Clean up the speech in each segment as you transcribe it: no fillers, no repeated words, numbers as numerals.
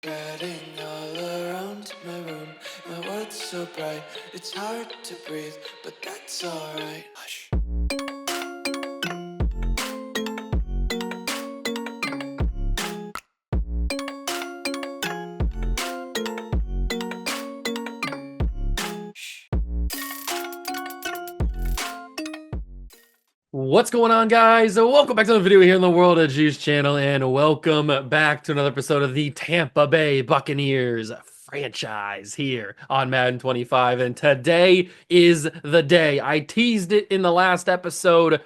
Spreading all around my room, my world's so bright, it's hard to breathe, but that's alright. Hush. What's going on, guys? Welcome back to another video here in the World of Juice channel, and welcome back to another episode of the Tampa Bay Buccaneers franchise here on Madden 25. And today is the day. I teased it in the last episode.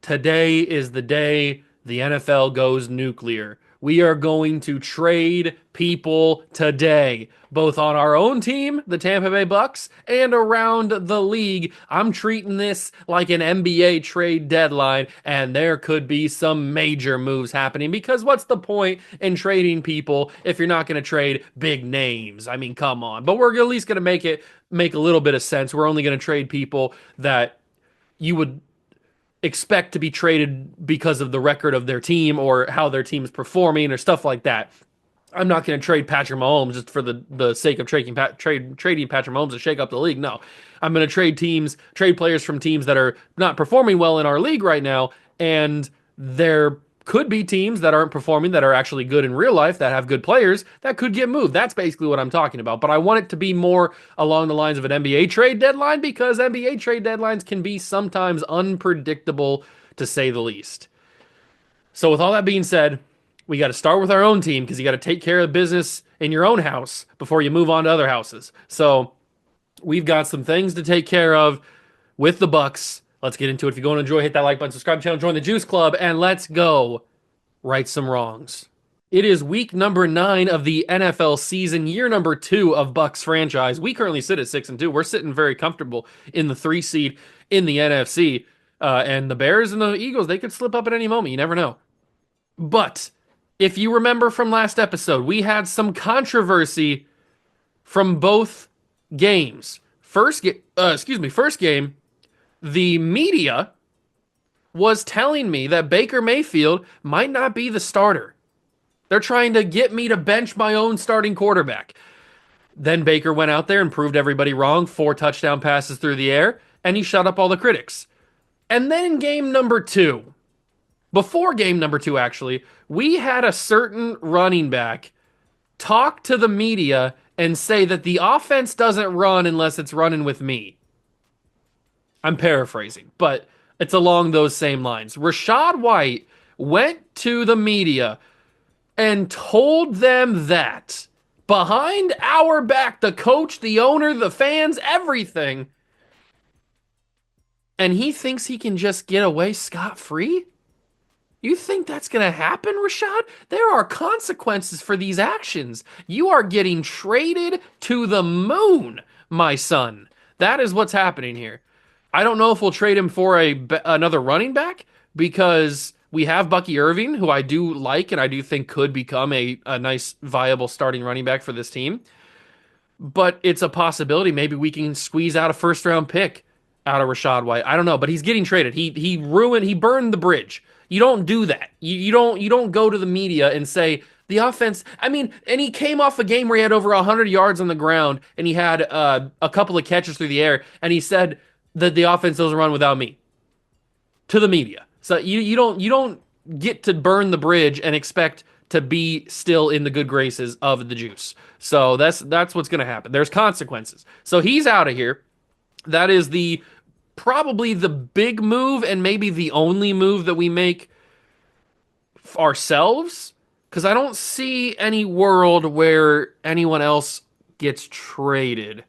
Today is the day the NFL goes nuclear. We are going to trade people today, both on our own team, the Tampa Bay Bucks, and around the league. I'm treating this like an NBA trade deadline, and there could be some major moves happening because what's the point in trading people if you're not going to trade big names? I mean, come on. But we're at least going to make a little bit of sense. We're only going to trade people that you would expect to be traded because of the record of their team or how their team is performing or stuff like that. I'm not going to trade Patrick Mahomes just for the sake of trading Patrick Mahomes to shake up the league. No, I'm going to trade players from teams that are not performing well in our league right now, and there could be teams that aren't performing that are actually good in real life that have good players that could get moved. That's basically what I'm talking about. But I want it to be more along the lines of an NBA trade deadline because NBA trade deadlines can be sometimes unpredictable to say the least. So with all that being said, we got to start with our own team because you got to take care of business in your own house before you move on to other houses. So we've got some things to take care of with the Bucks. Let's get into it. If you're going to enjoy, hit that like button, subscribe to the channel, join the Juice Club, and let's go right some wrongs. It is week number 9 of the NFL season, year number 2 of Bucks franchise. We currently sit at 6-2. We're sitting very comfortable in the 3 seed in the NFC. And the Bears and the Eagles, they could slip up at any moment. You never know. But if you remember from last episode, we had some controversy from both games. First game, the media was telling me that Baker Mayfield might not be the starter. They're trying to get me to bench my own starting quarterback. Then Baker went out there and proved everybody wrong, 4 touchdown passes through the air, and he shut up all the critics. And then in game number 2, before game number 2 actually, we had a certain running back talk to the media and say that the offense doesn't run unless it's running with me. I'm paraphrasing, but it's along those same lines. Rachaad White went to the media and told them that behind our back, the coach, the owner, the fans, everything, and he thinks he can just get away scot-free? You think that's going to happen, Rachaad? There are consequences for these actions. You are getting traded to the moon, my son. That is what's happening here. I don't know if we'll trade him for another running back because we have Bucky Irving, who I do like and I do think could become a nice, viable starting running back for this team. But it's a possibility. Maybe we can squeeze out a first-round pick out of Rachaad White. I don't know, but he's getting traded. He burned the bridge. You don't do that. You don't go to the media and say the offense. I mean, and he came off a game where he had over 100 yards on the ground and he had a couple of catches through the air, and he said that the offense doesn't run without me to the media. So you don't get to burn the bridge and expect to be still in the good graces of the Juice. So that's what's going to happen. There's consequences. So he's out of here. That is probably the big move and maybe the only move that we make ourselves, because I don't see any world where anyone else gets traded.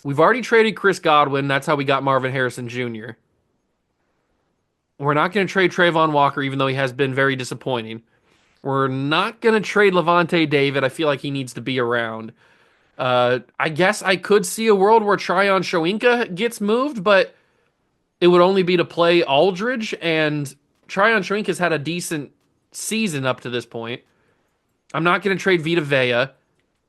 We've already traded Chris Godwin. That's how we got Marvin Harrison Jr. We're not going to trade Trayvon Walker, even though he has been very disappointing. We're not going to trade Levante David. I feel like he needs to be around. I guess I could see a world where Tryon Shoyinka gets moved, but it would only be to play Aldridge, and Tryon Shoyinka's had a decent season up to this point. I'm not going to trade Vita Vea.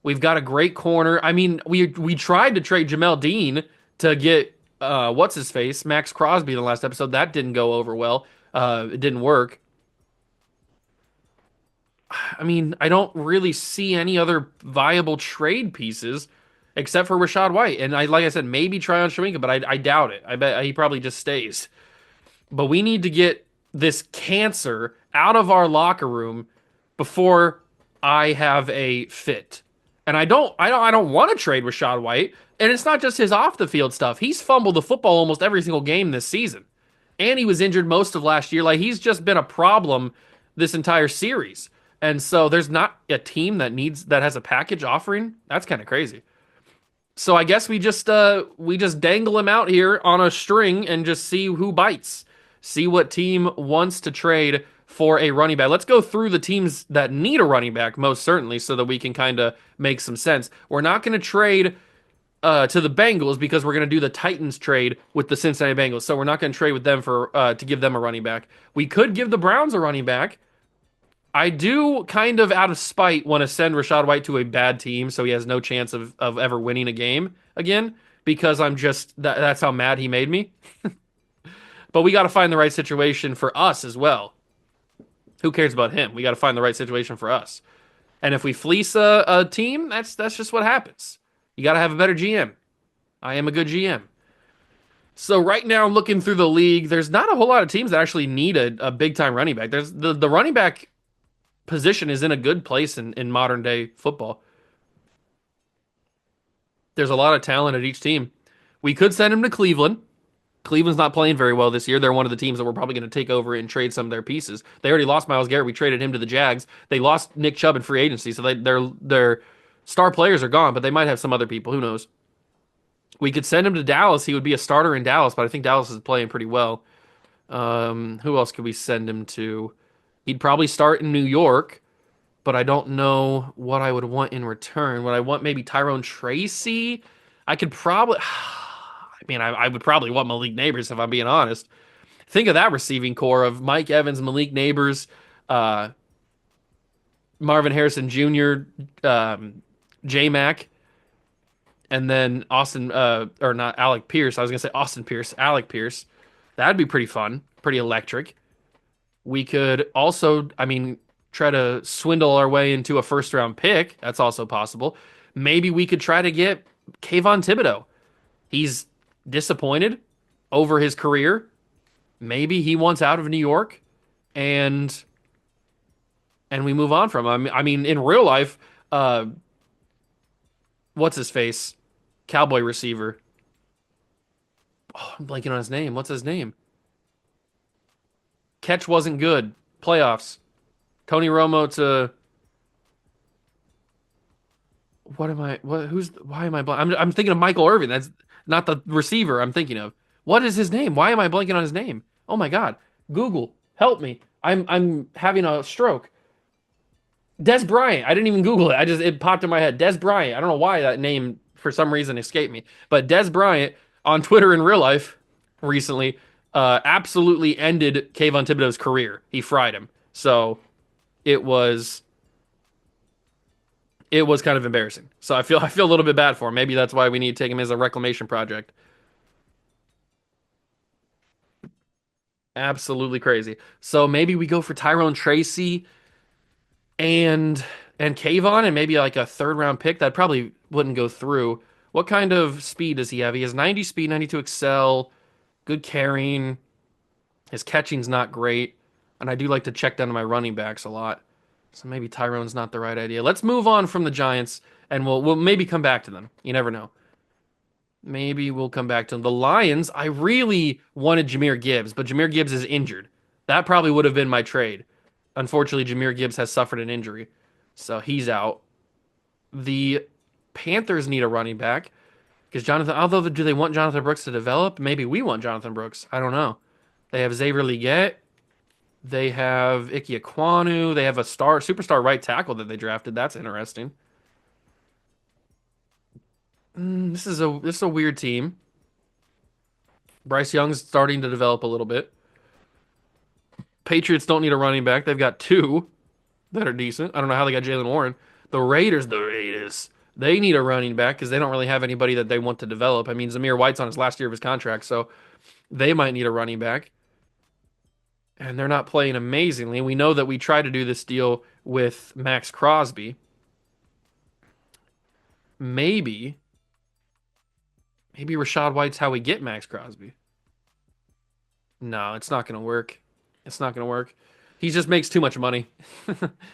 We've got a great corner. I mean, we tried to trade Jamel Dean to get what's his face, Max Crosby in the last episode. That didn't go over well. It didn't work. I mean, I don't really see any other viable trade pieces except for Rashad White. And like I said, maybe try on Shaminka, but I doubt it. I bet he probably just stays. But we need to get this cancer out of our locker room before I have a fit. And I don't want to trade Rashad White. And it's not just his off the field stuff. He's fumbled the football almost every single game this season. And he was injured most of last year. Like he's just been a problem this entire series. And so there's not a team that has a package offering. That's kind of crazy. So I guess we just dangle him out here on a string and just see who bites. See what team wants to trade for a running back. Let's go through the teams that need a running back most certainly so that we can kind of make some sense. We're not going to trade to the Bengals because we're going to do the Titans trade with the Cincinnati Bengals. So we're not going to trade with them for to give them a running back. We could give the Browns a running back. I do kind of out of spite want to send Rashad White to a bad team so he has no chance of ever winning a game again because that's how mad he made me. But we got to find the right situation for us as well. Who cares about him? We got to find the right situation for us. And if we fleece a team, that's just what happens. You got to have a better GM. I am a good GM. So right now, looking through the league, there's not a whole lot of teams that actually need a big time running back. There's the running back position is in a good place in modern day football. There's a lot of talent at each team. We could send him to Cleveland. Cleveland's not playing very well this year. They're one of the teams that we're probably going to take over and trade some of their pieces. They already lost Myles Garrett. We traded him to the Jags. They lost Nick Chubb in free agency, so their star players are gone, but they might have some other people. Who knows? We could send him to Dallas. He would be a starter in Dallas, but I think Dallas is playing pretty well. Who else could we send him to? He'd probably start in New York, but I don't know what I would want in return. Would I want maybe Tyrone Tracy? I could probably. I mean, I would probably want Malik Neighbors if I'm being honest. Think of that receiving core of Mike Evans, Malik Neighbors, uh, Marvin Harrison Jr., J Mac, and then Austin, or not Alec Pierce. I was going to say Austin Pierce, Alec Pierce. That'd be pretty fun, pretty electric. We could also, I mean, try to swindle our way into a first round pick. That's also possible. Maybe we could try to get Kayvon Thibodeau. He's disappointed over his career. Maybe he wants out of New York and we move on from him. I mean, in real life, what's his face? Cowboy receiver. Oh, I'm blanking on his name. What's his name? Catch wasn't good. Playoffs. Tony Romo to what am I? What? Who's? Why am I? I'm thinking of Michael Irvin. That's not the receiver I'm thinking of. What is his name? Why am I blanking on his name? Oh my God! Google, help me! I'm having a stroke. Des Bryant. I didn't even Google it. It popped in my head. Des Bryant. I don't know why that name for some reason escaped me. But Des Bryant on Twitter in real life recently absolutely ended Kayvon Thibodeau's career. He fried him. So it was it was kind of embarrassing. So I feel a little bit bad for him. Maybe that's why we need to take him as a reclamation project. Absolutely crazy. So maybe we go for Tyrone Tracy and Kayvon and maybe like a third round pick that probably wouldn't go through. What kind of speed does he have? He has 90 speed, 92 excel, good carrying. His catching's not great, and I do like to check down to my running backs a lot. So maybe Tyrone's not the right idea. Let's move on from the Giants, and we'll maybe come back to them. You never know. Maybe we'll come back to them. The Lions, I really wanted Jahmyr Gibbs, but Jahmyr Gibbs is injured. That probably would have been my trade. Unfortunately, Jahmyr Gibbs has suffered an injury, so he's out. The Panthers need a running back because although do they want Jonathan Brooks to develop? Maybe we want Jonathan Brooks. I don't know. They have Xavier Legette. They have Ike Ekwonu. They have a superstar right tackle that they drafted. That's interesting. This is a weird team. Bryce Young's starting to develop a little bit. Patriots don't need a running back. They've got two that are decent. I don't know how they got Jalen Warren. The Raiders, they need a running back because they don't really have anybody that they want to develop. I mean, Zamir White's on his last year of his contract, so they might need a running back. and they're not playing amazingly. We know that we tried to do this deal with Max Crosby. Maybe, maybe Rashad White's how we get Max Crosby. No, it's not going to work. It's not going to work. He just makes too much money.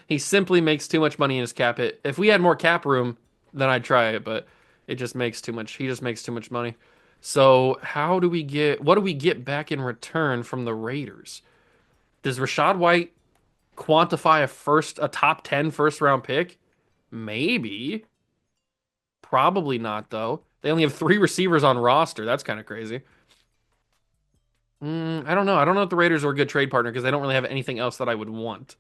He simply makes too much money in his cap hit. If we had more cap room, then I'd try it, but it just makes too much. He just makes too much money. So, what do we get back in return from the Raiders? Does Rashad White quantify a top 10 first round pick? Maybe. Probably not though. They only have 3 receivers on roster. That's kind of crazy. I don't know. I don't know if the Raiders are a good trade partner because they don't really have anything else that I would want.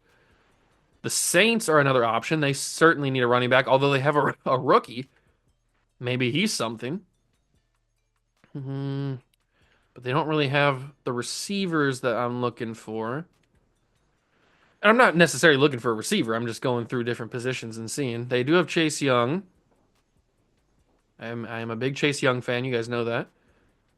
The Saints are another option. They certainly need a running back, although they have a rookie. Maybe he's something. Hmm, but they don't really have the receivers that I'm looking for. And I'm not necessarily looking for a receiver. I'm just going through different positions and seeing. They do have Chase Young. I am a big Chase Young fan. You guys know that.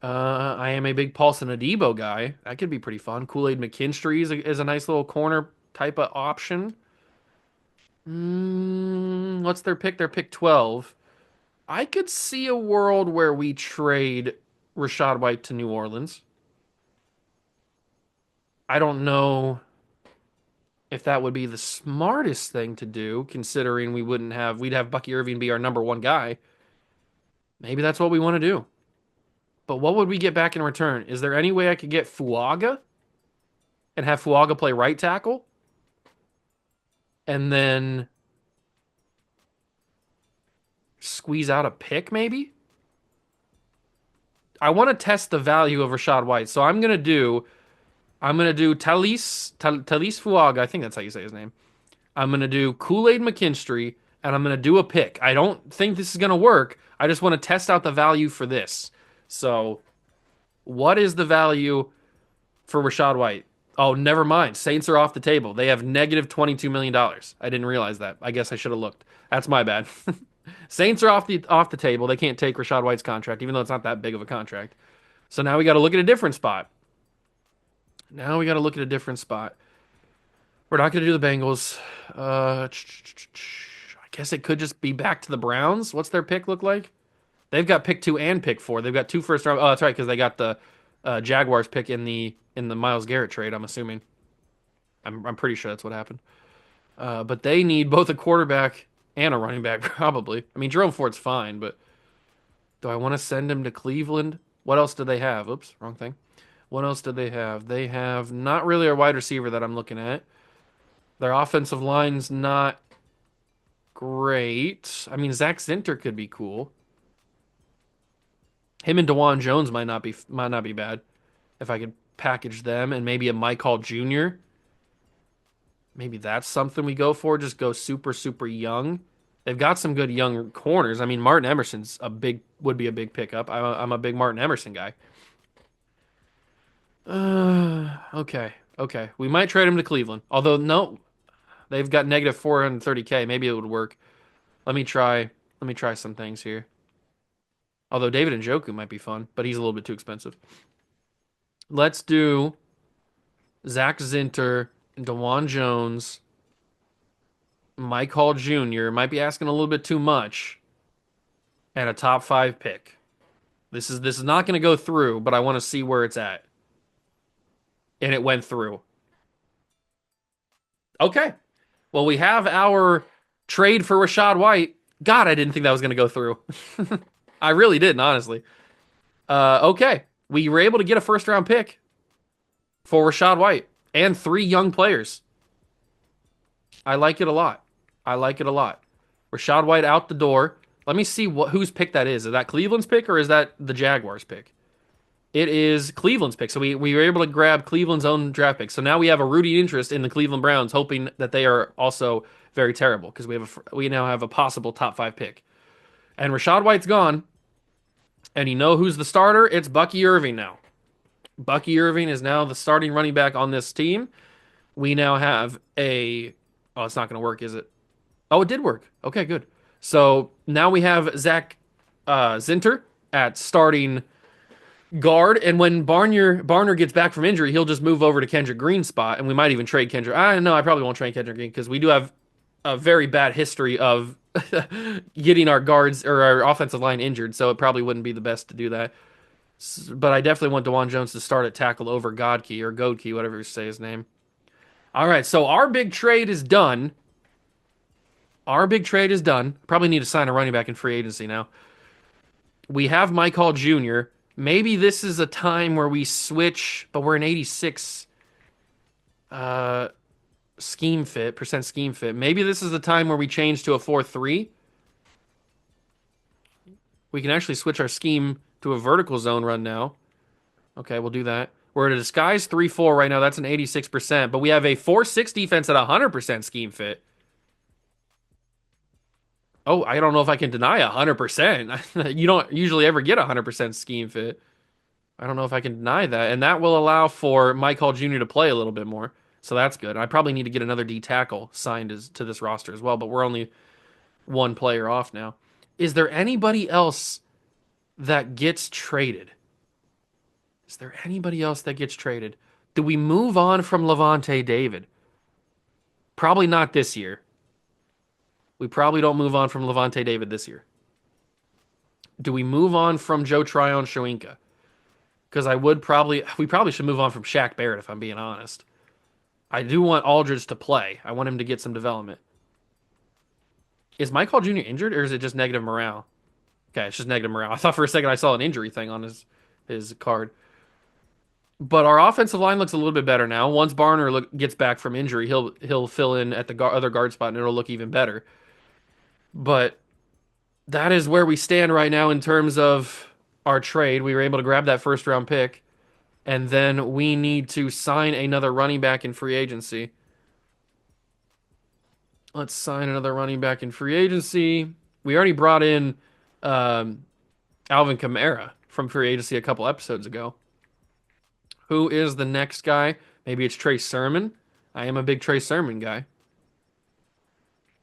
I am a big Paulson Adebo guy. That could be pretty fun. Kool-Aid McKinstry is a nice little corner type of option. What's their pick? Their pick 12. I could see a world where we trade Rashad White to New Orleans. I don't know if that would be the smartest thing to do, considering we'd have Bucky Irving be our number one guy. Maybe that's what we want to do. But what would we get back in return? Is there any way I could get Fuaga and have Fuaga play right tackle? And then squeeze out a pick, maybe? I want to test the value of Rashad White. So I'm gonna do Talis Fuaga. I think that's how you say his name. I'm gonna do Kool-Aid McKinstry, and I'm gonna do a pick. I don't think this is gonna work. I just want to test out the value for this. So, what is the value for Rashad White? Oh, never mind. Saints are off the table. They have negative $22 million. I didn't realize that. I guess I should have looked. That's my bad. Saints are off the table. They can't take Rashad White's contract, even though it's not that big of a contract. So now we got to look at a different spot. Now we got to look at a different spot. We're not going to do the Bengals. I guess it could just be back to the Browns. What's their pick look like? They've got pick 2 and pick 4. They've got 2 first round. Oh, that's right, because they got the Jaguars pick in the Myles Garrett trade. I'm assuming. I'm pretty sure that's what happened. But they need both a quarterback and a running back, probably. I mean, Jerome Ford's fine, but do I want to send him to Cleveland? What else do they have? Oops, wrong thing. What else do they have? They have not really a wide receiver that I'm looking at. Their offensive line's not great. I mean, Zach Zinter could be cool. Him and Dewan Jones might not be bad if I could package them and maybe a Mike Hall Jr. Maybe that's something we go for. Just go super super young. They've got some good young corners. I mean, Martin Emerson's would be a big pickup. I'm a big Martin Emerson guy. Okay, okay. We might trade him to Cleveland. Although no, they've got negative 430K. Maybe it would work. Let me try. Let me try some things here. Although David Njoku might be fun, but he's a little bit too expensive. Let's do Zach Zinter, Dewan Jones, Mike Hall Jr. Might be asking a little bit too much, and a top 5 pick. This is not going to go through, but I want to see where it's at. And it went through. Okay. Well, we have our trade for Rashad White. God, I didn't think that was going to go through. I really didn't, honestly. Okay. We were able to get a first round pick for Rashad White and 3 young players. I like it a lot. I like it a lot. Rashad White out the door. Let me see whose pick that is. Is that Cleveland's pick or is that the Jaguars' pick? It is Cleveland's pick. So we were able to grab Cleveland's own draft pick. So now we have a rooting interest in the Cleveland Browns, hoping that they are also very terrible because we now have a possible top 5 pick. And Rashad White's gone. And you know who's the starter? It's Bucky Irving now. Bucky Irving is now the starting running back on this team. We now have a. Oh, it's not going to work, is it? Oh, it did work. Okay, good. So now we have Zach Zinter at starting guard, and when Barner gets back from injury, he'll just move over to Kendrick Green's spot, and we might even trade Kendrick. I know I probably won't trade Kendrick Green because we do have a very bad history of getting our guards or our offensive line injured, so it probably wouldn't be the best to do that. But I definitely want DeJuan Jones to start at tackle over Godkey or Godkey, whatever you say his name. All right, so our big trade is done. Our big trade is done. Probably need to sign a running back in free agency now. We have Mike Hall Jr. Maybe this is a time where we switch, but we're an 86 uh, scheme fit, percent scheme fit. Maybe this is the time where we change to a 4-3. We can actually switch our scheme to a vertical zone run now. Okay, we'll do that. We're at a disguise 3-4 right now. That's an 86%, but we have a 4-6 defense at 100% scheme fit. Oh, I don't know if I can deny 100%. You don't usually ever get 100% scheme fit. I don't know if I can deny that. And that will allow for Mike Hall Jr. to play a little bit more. So that's good. I probably need to get another D tackle signed to this roster as well, but we're only one player off now. Is there anybody else that gets traded? Is there anybody else that gets traded? Do we move on from Levante David? Probably not this year. We probably don't move on from Levante David this year. Do we move on from Joe Tryon Shoinka? Because we probably should move on from Shaq Barrett if I'm being honest. I do want Aldridge to play. I want him to get some development. Is Mike Hall Jr. injured or is it just negative morale? Okay, it's just negative morale. I thought for a second I saw an injury thing on his card. But our offensive line looks a little bit better now. Once gets back from injury, he'll fill in at the other guard spot and it'll look even better. But that is where we stand right now in terms of our trade. We were able to grab that first round pick, and then we need to sign another running back in free agency. Let's sign another running back in free agency. We already brought in Alvin Kamara from free agency a couple episodes ago. Who is the next guy? Maybe it's Trey Sermon. I am a big Trey Sermon guy.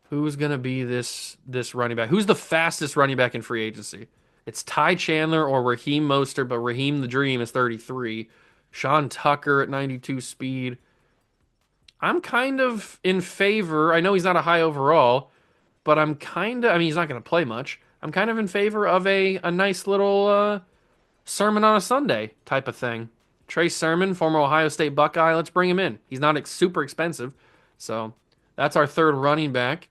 Who's gonna be this running back? Who's the fastest running back in free agency? It's Ty Chandler or Raheem Mostert, but Raheem the Dream is 33. Sean Tucker at 92 speed. I'm kind of in favor. I know he's not a high overall, but I mean, he's not going to play much. I'm kind of in favor of a nice little sermon on a Sunday type of thing. Trey Sermon, former Ohio State Buckeye, let's bring him in. He's not super expensive. So that's our third running back.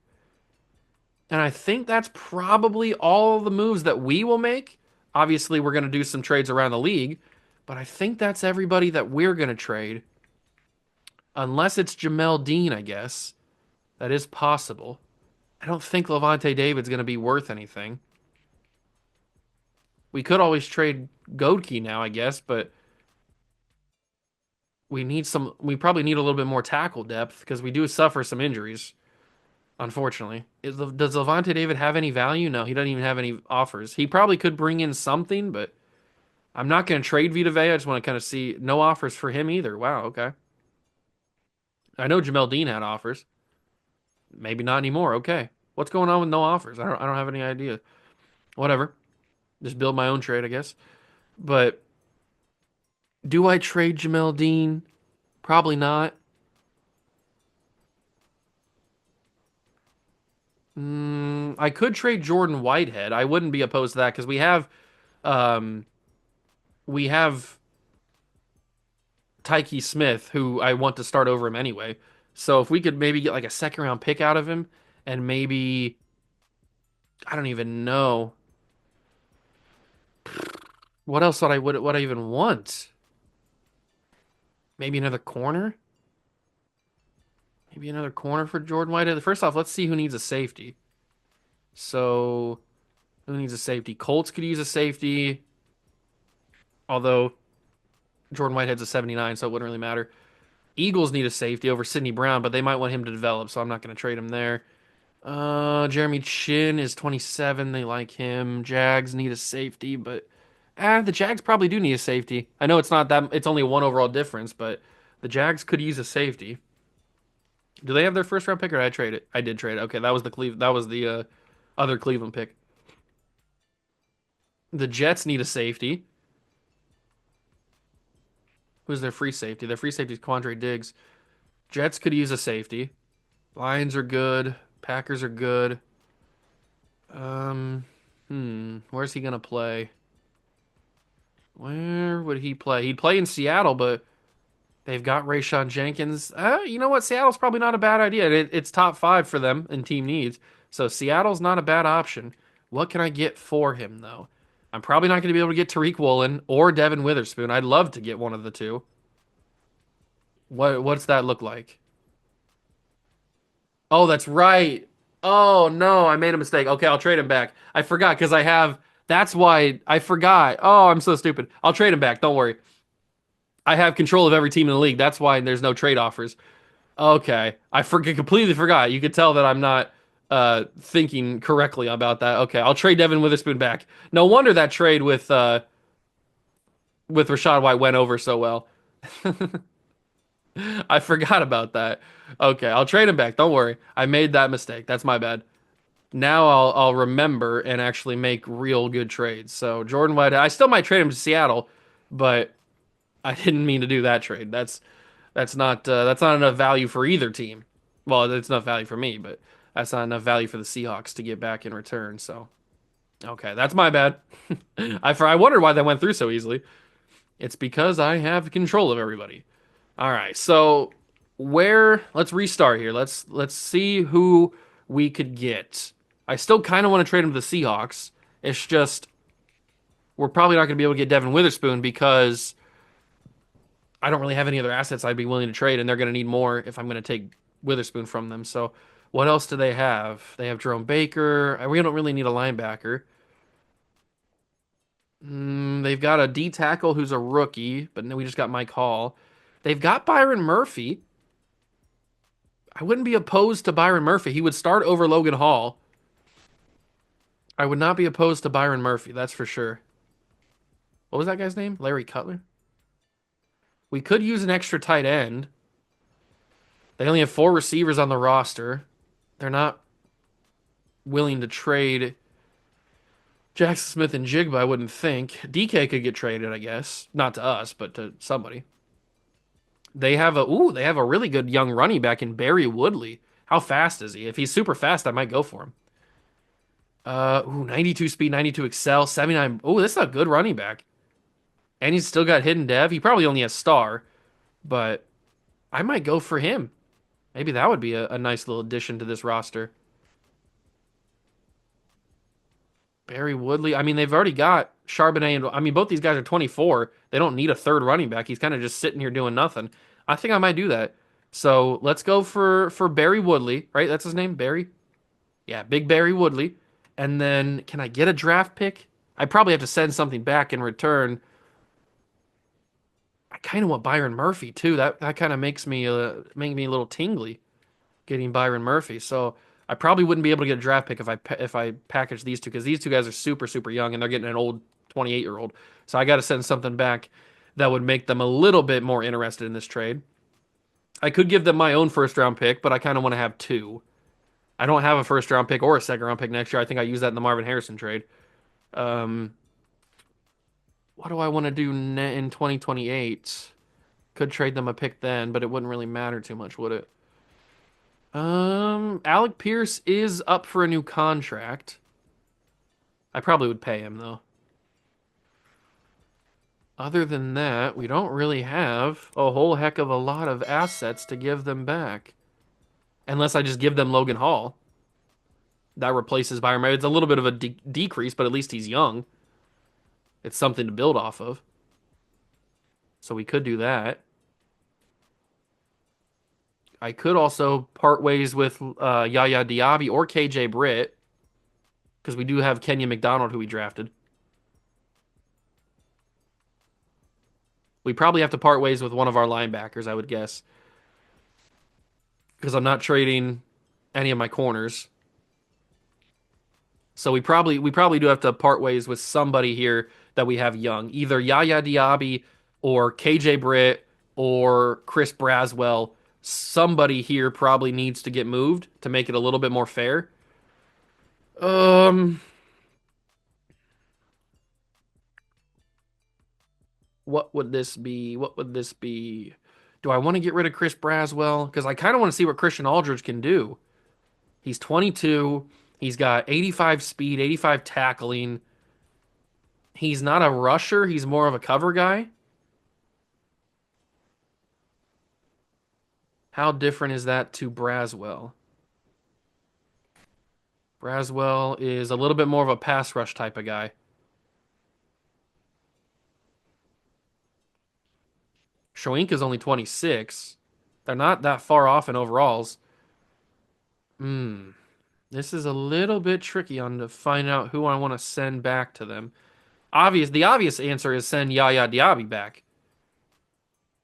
And I think that's probably all the moves that we will make. Obviously, we're going to do some trades around the league, but I think that's everybody that we're going to trade. Unless it's Jamel Dean, I guess. That is possible. I don't think Levante David's going to be worth anything. We could always trade Godkey now, I guess, but we probably need a little bit more tackle depth because we do suffer some injuries, unfortunately. Does Levante David have any value? No, he doesn't even have any offers. He probably could bring in something, but I'm not going to trade Vita Vea. I just want to kind of see no offers for him either. Wow, okay. I know Jamel Dean had offers. Maybe not anymore. Okay. What's going on with no offers? I don't have any idea. Whatever. Just build my own trade, I guess. But do I trade Jamel Dean? Probably not. I could trade Jordan Whitehead. I wouldn't be opposed to that because um we have Tyke Smith, who I want to start over him anyway. So if we could maybe get like a second round pick out of him and maybe I don't even know. What else would I even want? Maybe another corner? Maybe another corner for Jordan Whitehead. First off, let's see who needs a safety. So, who needs a safety? Colts could use a safety. Although Jordan Whitehead's a 79, so it wouldn't really matter. Eagles need a safety over Sidney Brown, but they might want him to develop, so I'm not going to trade him there. Jeremy Chin is 27. They like him. Jags need a safety, but the Jags probably do need a safety. I know it's only one overall difference, but the Jags could use a safety. Do they have their first round pick or did I trade it? I did trade it. Okay, that was the other Cleveland pick. The Jets need a safety. Who's their free safety? Their free safety is Quandre Diggs. Jets could use a safety. Lions are good. Packers are good. Um, where's he gonna play? Where would he play? He'd play in Seattle, but they've got Rayshawn Jenkins. You know what? Seattle's probably not a bad idea. It's top five for them in team needs. So Seattle's not a bad option. What can I get for him, though? I'm probably not going to be able to get Tariq Woolen or Devin Witherspoon. I'd love to get one of the two. What's that look like? Oh, that's right. Oh no, I made a mistake. Okay, I'll trade him back. I forgot because I have. That's why I forgot. Oh, I'm so stupid. I'll trade him back. Don't worry. I have control of every team in the league. That's why there's no trade offers. Okay, completely forgot. You could tell that I'm not thinking correctly about that. Okay, I'll trade Devin Witherspoon back. No wonder that trade with Rashad White went over so well. I forgot about that. Okay, I'll trade him back. Don't worry. I made that mistake. That's my bad. Now I'll remember and actually make real good trades. So Jordan White, I still might trade him to Seattle, but I didn't mean to do that trade. That's not enough value for either team. Well, it's enough value for me, but that's not enough value for the Seahawks to get back in return. So okay, that's my bad. I wondered why that went through so easily. It's because I have control of everybody. All right, so where? Let's restart here. Let's see who we could get. I still kind of want to trade him to the Seahawks. It's just we're probably not going to be able to get Devin Witherspoon because I don't really have any other assets I'd be willing to trade, and they're going to need more if I'm going to take Witherspoon from them. So, what else do they have? They have Jerome Baker. We don't really need a linebacker. They've got a D tackle who's a rookie, but then we just got Mike Hall. They've got Byron Murphy. I wouldn't be opposed to Byron Murphy. He would start over Logan Hall. I would not be opposed to Byron Murphy, that's for sure. What was that guy's name? Larry Cutler? We could use an extra tight end. They only have four receivers on the roster. They're not willing to trade Jackson Smith and Jigba, I wouldn't think. DK could get traded, I guess. Not to us, but to somebody. They have a really good young running back in Barry Woodley. How fast is he? If he's super fast, I might go for him. 92 speed, 92 excel, 79. Oh, this is a good running back. And he's still got hidden dev. He probably only has star, but I might go for him. Maybe that would be a nice little addition to this roster. Barry Woodley. I mean, they've already got Charbonnet and I mean, both these guys are 24. They don't need a third running back. He's kind of just sitting here doing nothing. I think I might do that. So let's go for Barry Woodley, right? That's his name, Barry. Yeah, Big Barry Woodley. And then can I get a draft pick? I probably have to send something back in return. I kind of want Byron Murphy too. That kind of make me a little tingly getting Byron Murphy. So I probably wouldn't be able to get a draft pick if I package these two because these two guys are super young and they're getting an old 28-year-old. So I got to send something back that would make them a little bit more interested in this trade. I could give them my own first round pick, but I kind of want to have two. I don't have a first round pick or a second round pick next year. I think I use that in the Marvin Harrison trade. Um, what do I want to do in 2028? Could trade them a pick then, but it wouldn't really matter too much, would it? Alec Pierce is up for a new contract. I probably would pay him though. Other than that, we don't really have a whole heck of a lot of assets to give them back. Unless I just give them Logan Hall. That replaces Byron Murphy. It's a little bit of a decrease, but at least he's young. It's something to build off of. So we could do that. I could also part ways with Yaya Diaby or KJ Britt because we do have Kenya McDonald who we drafted. We probably have to part ways with one of our linebackers, I would guess, because I'm not trading any of my corners. So we probably do have to part ways with somebody here that we have young, either Yaya Diaby or KJ Britt or Chris Braswell. Somebody here probably needs to get moved to make it a little bit more fair. Um, What would this be? What would this be? Do I want to get rid of Chris Braswell? Because I kind of want to see what Christian Aldridge can do. He's 22. He's got 85 speed, 85 tackling. He's not a rusher. He's more of a cover guy. How different is that to Braswell? Braswell is a little bit more of a pass rush type of guy. Shoink is only 26. They're not that far off in overalls. Hmm. This is a little bit tricky on to find out who I want to send back to them. The obvious answer is send Yaya Diaby back.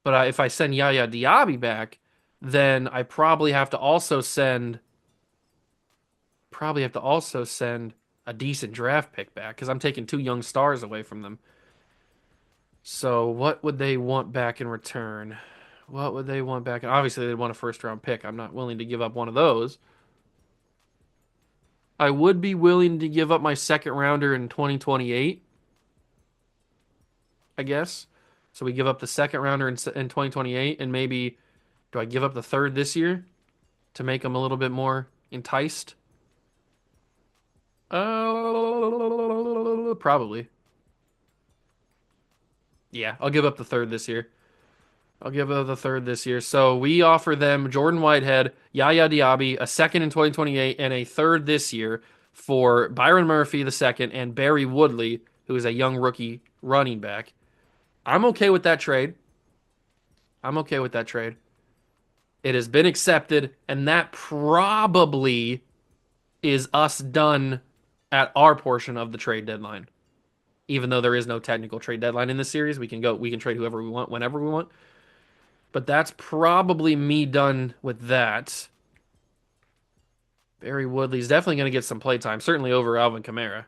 But if I send Yaya Diaby back, then I probably have to also send a decent draft pick back because I'm taking two young stars away from them. So what would they want back in return? What would they want back? Obviously, they'd want a first round pick. I'm not willing to give up one of those. I would be willing to give up my second rounder in 2028, I guess. So we give up the second rounder in 2028, and maybe do I give up the third this year to make them a little bit more enticed? Probably. Yeah, I'll give up the third this year. I'll give up the third this year. So we offer them Jordan Whitehead, Yaya Diaby, a second in 2028, and a third this year for Byron Murphy the second and Barry Woodley, who is a young rookie running back. I'm okay with that trade. I'm okay with that trade. It has been accepted, and that probably is us done at our portion of the trade deadline. Even though there is no technical trade deadline in this series, we can trade whoever we want whenever we want. But that's probably me done with that. Barry Woodley's definitely going to get some playtime, certainly over Alvin Kamara.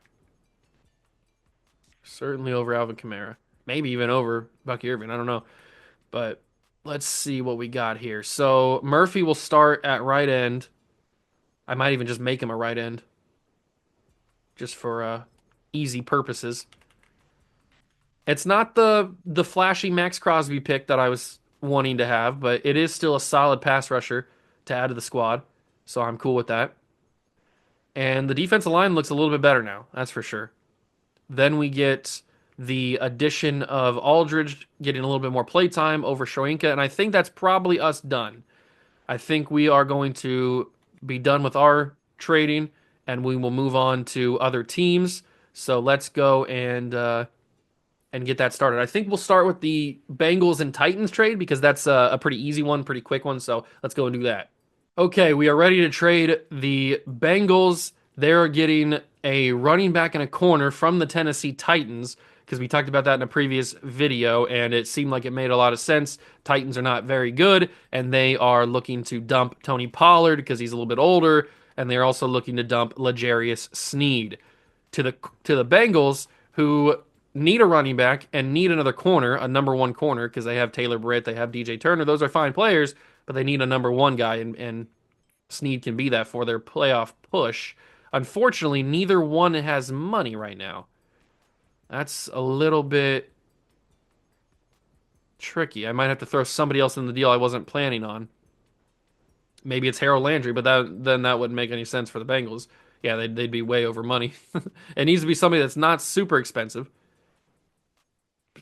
Certainly over Alvin Kamara. Maybe even over Bucky Irving. I don't know. But let's see what we got here. So Murphy will start at right end. I might even just make him a right end just for easy purposes. It's not the flashy Max Crosby pick that I was wanting to have, but it is still a solid pass rusher to add to the squad. So I'm cool with that. And the defensive line looks a little bit better now, that's for sure. Then we get the addition of Aldridge getting a little bit more playtime over Shoinka, and I think that's probably us done. I think we are going to be done with our trading, and we will move on to other teams. So let's go and get that started. I think we'll start with the Bengals and Titans trade because that's a pretty easy one, pretty quick one. So let's go and do that. Okay, we are ready to trade the Bengals. They're getting a running back and a corner from the Tennessee Titans because we talked about that in a previous video and it seemed like it made a lot of sense. Titans are not very good and they are looking to dump Tony Pollard because he's a little bit older and they're also looking to dump L'Jarius Sneed to the Bengals who need a running back and need another corner, a number one corner because they have Taylor Britt, they have DJ Turner. Those are fine players, but they need a number one guy and Snead can be that for their playoff push. Unfortunately, neither one has money right now. That's a little bit tricky. I might have to throw somebody else in the deal I wasn't planning on. Maybe it's Harold Landry, but then that wouldn't make any sense for the Bengals. Yeah, they'd be way over money. It needs to be somebody that's not super expensive,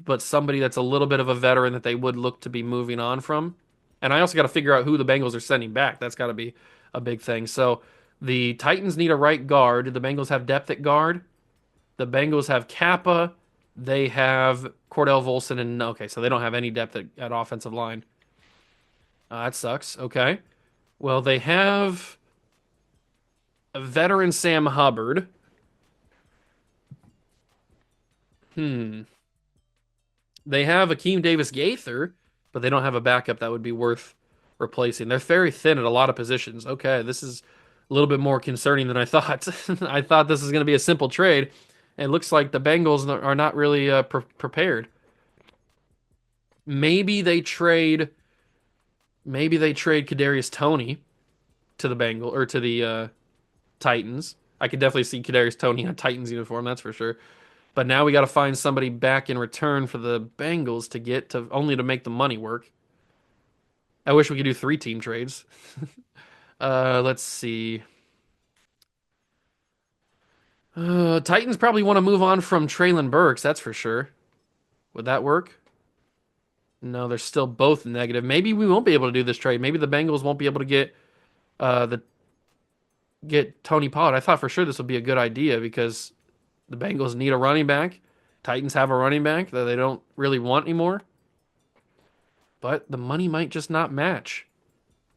but somebody that's a little bit of a veteran that they would look to be moving on from. And I also got to figure out who the Bengals are sending back. That's got to be a big thing. So the Titans need a right guard. The Bengals have depth at guard. The Bengals have Kappa. They have Cordell Volson. And okay, so they don't have any depth at offensive line. That sucks. Okay. Well, they have a veteran Sam Hubbard. Hmm. They have Akeem Davis Gaither, but they don't have a backup that would be worth replacing. They're very thin at a lot of positions. Okay, this is a little bit more concerning than I thought. I thought this was going to be a simple trade. It looks like the Bengals are not really prepared. Maybe they trade. Maybe they trade Kadarius Toney to the or to the Titans. I could definitely see Kadarius Toney in a Titans uniform. That's for sure. But now we got to find somebody back in return for the Bengals to get to only to make the money work. I wish we could do 3 team trades. Let's see. Titans probably want to move on from Traylon Burks, that's for sure. Would that work? No, they're still both negative. Maybe we won't be able to do this trade. Maybe the Bengals won't be able to the get Tony Pollard. I thought for sure this would be a good idea because the Bengals need a running back. Titans have a running back that they don't really want anymore. But the money might just not match.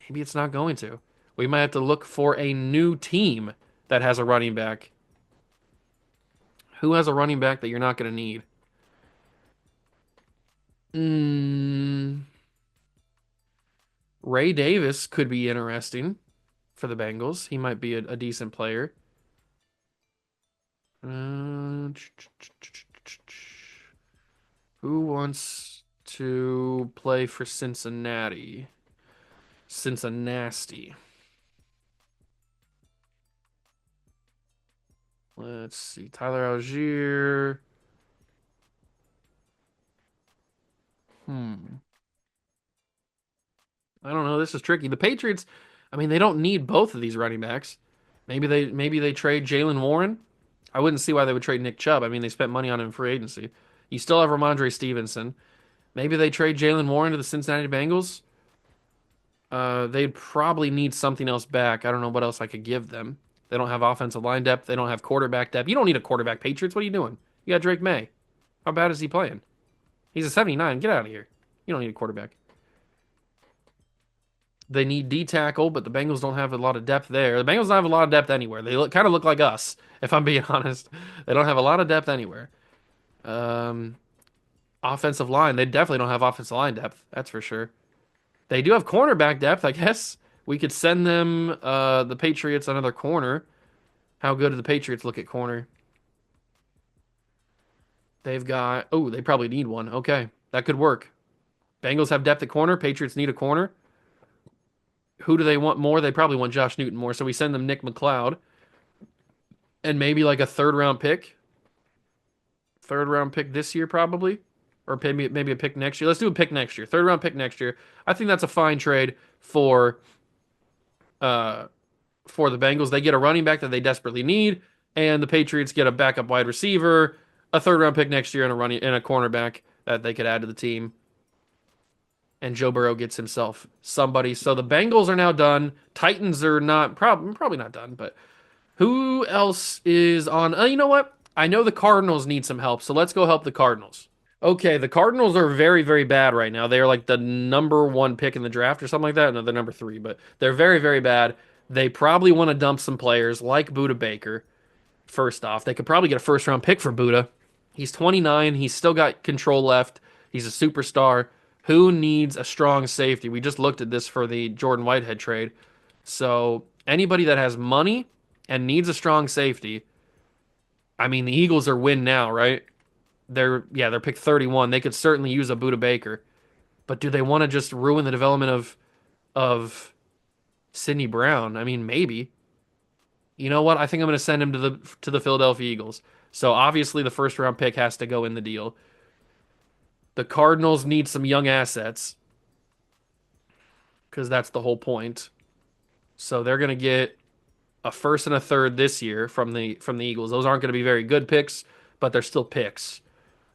Maybe it's not going to. We might have to look for a new team that has a running back. Who has a running back that you're not going to need? Mm, Ray Davis could be interesting for the Bengals. He might be a decent player. Uh, who wants to play for Cincinnati? Cincinnati. Let's see. Tyler Algier. Hmm. I don't know. This is tricky. The Patriots, I mean, they don't need both of these running backs. Maybe they trade Jalen Warren. I wouldn't see why they would trade Nick Chubb. I mean, they spent money on him in free agency. You still have Ramondre Stevenson. Maybe they trade Jalen Warren to the Cincinnati Bengals. They'd probably need something else back. I don't know what else I could give them. They don't have offensive line depth. They don't have quarterback depth. You don't need a quarterback, Patriots. What are you doing? You got Drake May. How bad is he playing? He's a 79. Get out of here. You don't need a quarterback. They need D tackle, but the Bengals don't have a lot of depth there. The Bengals don't have a lot of depth anywhere. They kind of look like us, if I'm being honest. They don't have a lot of depth anywhere. Um, Offensive line, they definitely don't have offensive line depth. That's for sure. They do have cornerback depth, I guess. We could send them the Patriots another corner. How good do the Patriots look at corner? They've got they probably need one. Okay, that could work. Bengals have depth at corner. Patriots need a corner. Who do they want more? They probably want Josh Newton more. So we send them Nick McLeod and maybe like a third round pick this year probably, or maybe a pick next year. Let's do a pick next year. Third round pick next year. I think that's a fine trade uh for the Bengals. They get a running back that they desperately need, and the Patriots get a backup wide receiver, a third round pick next year, and a cornerback that they could add to the team. And Joe Burrow gets himself somebody. So the Bengals are now done. Titans are not probably not done, but who else is on? You know what? I know the Cardinals need some help, so let's go help the Cardinals. Okay, the Cardinals are very, very bad right now. They are like the number 1 pick in the draft or something like that. No, they're number 3, but they're very, very bad. They probably want to dump some players like Buda Baker. First off, they could probably get a first round pick for Buda. He's 29. He's still got control left. He's a superstar. Who needs a strong safety? We just looked at this for the Jordan Whitehead trade. So anybody that has money and needs a strong safety, I mean, the Eagles are win now, right? They're pick 31. They could certainly use a Buda Baker, but do they want to just ruin the development of Sidney Brown? I mean, maybe. You know what? I think I'm going to send him to the Philadelphia Eagles. So obviously the first round pick has to go in the deal. The Cardinals need some young assets because that's the whole point. So they're going to get a first and a third this year from the Eagles. Those aren't going to be very good picks, but they're still picks.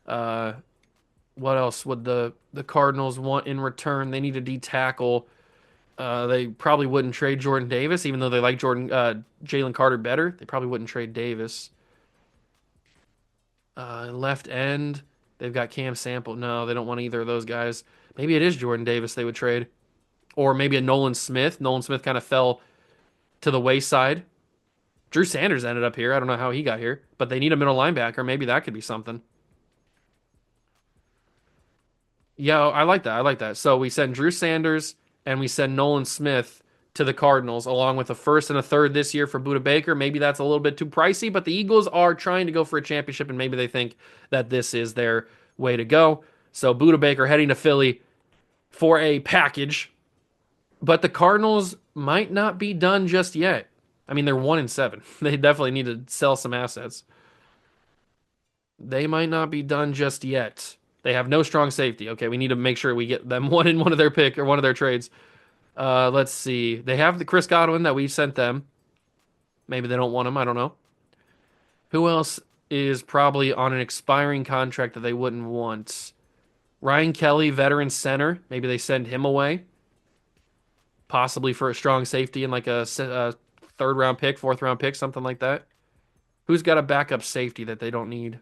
Uh, what else would the Cardinals want in return? They need a D tackle. They probably wouldn't trade Jordan Davis, even though they like Jalen Carter better. They probably wouldn't trade Davis. Left end, they've got Cam Sample. No, they don't want either of those guys. Maybe it is Jordan Davis they would trade, or maybe a Nolan Smith. Nolan Smith kind of fell to the wayside. Drew Sanders ended up here. I don't know how he got here, but they need a middle linebacker. Maybe that could be something. Yeah, I like that. I like that. So we send Drew Sanders and we send Nolan Smith to the Cardinals, along with a first and a third this year for Buda Baker. Maybe that's a little bit too pricey, but the Eagles are trying to go for a championship, and maybe they think that this is their way to go. So Buda Baker heading to Philly for a package, but the Cardinals might not be done just yet. I mean, they're 1-7. They definitely need to sell some assets. They might not be done just yet. They have no strong safety. Okay, we need to make sure we get them one in one of their pick or one of their trades. Let's see. They have the Chris Godwin that we sent them. Maybe they don't want him. I don't know. Who else is probably on an expiring contract that they wouldn't want? Ryan Kelly, veteran center. Maybe they send him away, possibly for a strong safety and like a third round pick, fourth round pick, something like that. Who's got a backup safety that they don't need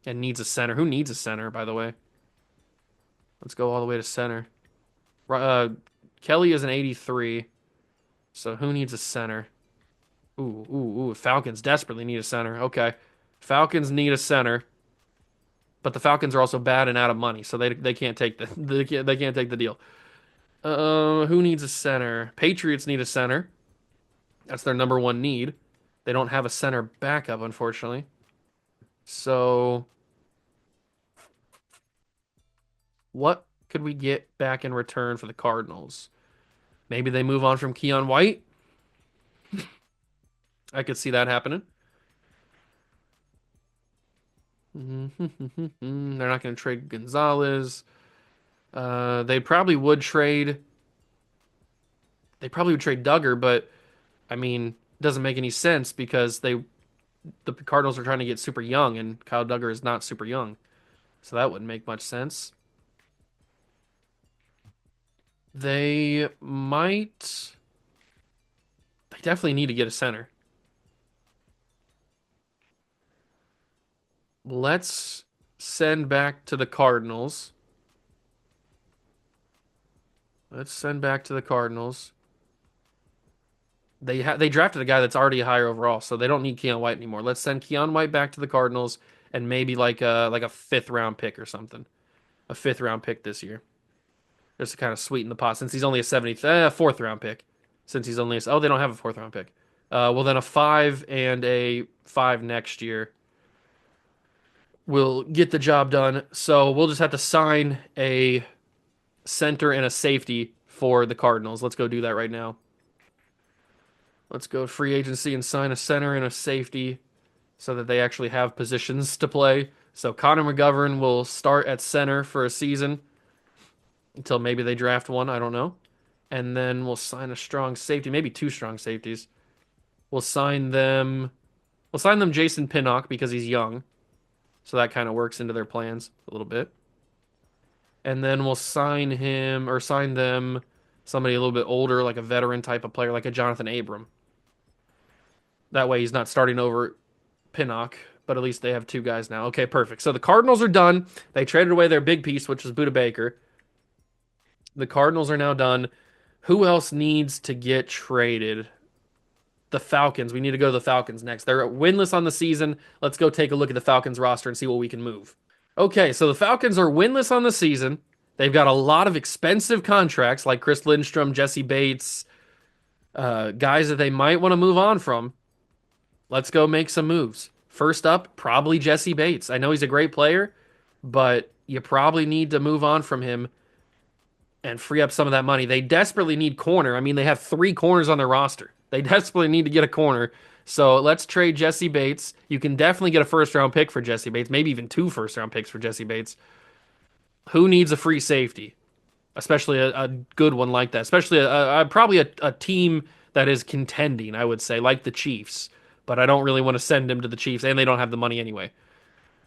and needs a center? Who needs a center, by the way? Let's go all the way to center. Uh, Kelly is an 83, so who needs a center? Ooh. Falcons desperately need a center. Okay. Falcons need a center, but the Falcons are also bad and out of money, so they can't take the they can't take the deal. Who needs a center? Patriots need a center. That's their number one need. They don't have a center backup, unfortunately. So, what could we get back in return for the Cardinals? Maybe they move on from Keon White. I could see that happening. They're not going to trade Gonzalez. They probably would trade. They probably would trade Duggar, but I mean, it doesn't make any sense because the Cardinals are trying to get super young, and Kyle Duggar is not super young, so that wouldn't make much sense. They might. They definitely need to get a center. Let's send back to the Cardinals. Let's send back to the Cardinals. They drafted a guy that's already higher overall, so they don't need Keon White anymore. Let's send Keon White back to the Cardinals and maybe like a fifth round pick or something. A fifth round pick this year. Just to kind of sweeten the pot since he's only a 70th, fourth round pick. Since he's only oh, they don't have a fourth round pick. Well then a five and a five next year will get the job done. So we'll just have to sign a center and a safety for the Cardinals. Let's go do that right now. Let's go free agency and sign a center and a safety so that they actually have positions to play. So Connor McGovern will start at center for a season until maybe they draft one. I don't know. And then we'll sign a strong safety, maybe two strong safeties. We'll sign them. We'll sign them Jason Pinnock because he's young. So that kind of works into their plans a little bit. And then we'll sign him or sign them somebody a little bit older, like a veteran type of player, like a Jonathan Abram. That way he's not starting over Pinnock, but at least they have two guys now. Okay, perfect. So the Cardinals are done. They traded away their big piece, which was Buda Baker. The Cardinals are now done. Who else needs to get traded? The Falcons. We need to go to the Falcons next. They're winless on the season. Let's go take a look at the Falcons roster and see what we can move. Okay, so the Falcons are winless on the season. They've got a lot of expensive contracts like Chris Lindstrom, Jesse Bates, guys that they might want to move on from. Let's go make some moves. First up, probably Jesse Bates. I know he's a great player, but you probably need to move on from him and free up some of that money. They desperately need corner. I mean, they have three corners on their roster. They desperately need to get a corner. So let's trade Jesse Bates. You can definitely get a first round pick for Jesse Bates, maybe even two first round picks for Jesse Bates. Who needs a free safety? Especially a good one like that. Especially probably a team that is contending, I would say, like the Chiefs. But I don't really want to send him to the Chiefs, and they don't have the money anyway.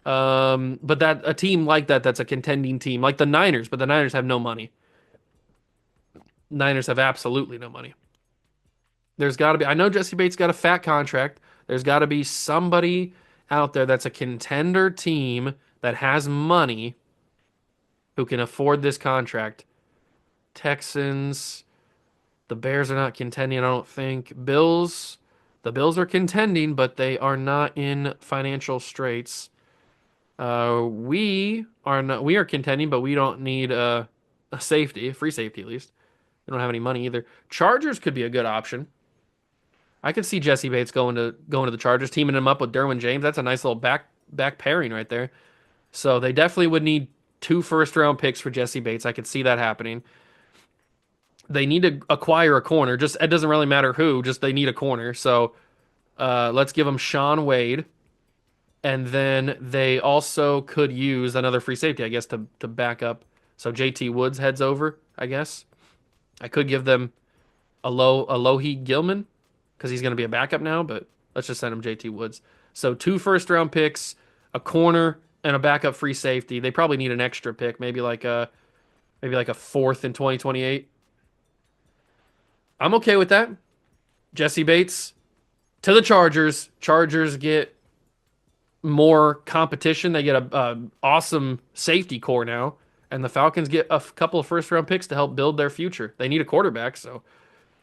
But that a team like that that's a contending team, like the Niners, but the Niners have no money. Niners have absolutely no money. There's got to be. I know Jesse Bates got a fat contract. There's got to be somebody out there that's a contender team that has money who can afford this contract. Texans, the Bears are not contending, I don't think. Bills, the Bills are contending, but they are not in financial straits. We are not. We are contending, but we don't need a safety, a free safety at least. We don't have any money either. Chargers could be a good option. I could see Jesse Bates going to the Chargers, teaming him up with Derwin James. That's a nice little back pairing right there. So they definitely would need two first round picks for Jesse Bates. I could see that happening. They need to acquire a corner. Just it doesn't really matter who. Just they need a corner. So let's give them Sean Wade. And then they also could use another free safety, I guess, to back up. So JT Woods heads over, I guess. I could give them Alohi Gilman because he's going to be a backup now, but let's just send him JT Woods. So two first round picks, a corner, and a backup free safety. They probably need an extra pick, maybe like a fourth in 2028. I'm okay with that. Jesse Bates to the Chargers. Chargers get more competition. They get a awesome safety core now, and the Falcons get a couple of first round picks to help build their future. They need a quarterback, so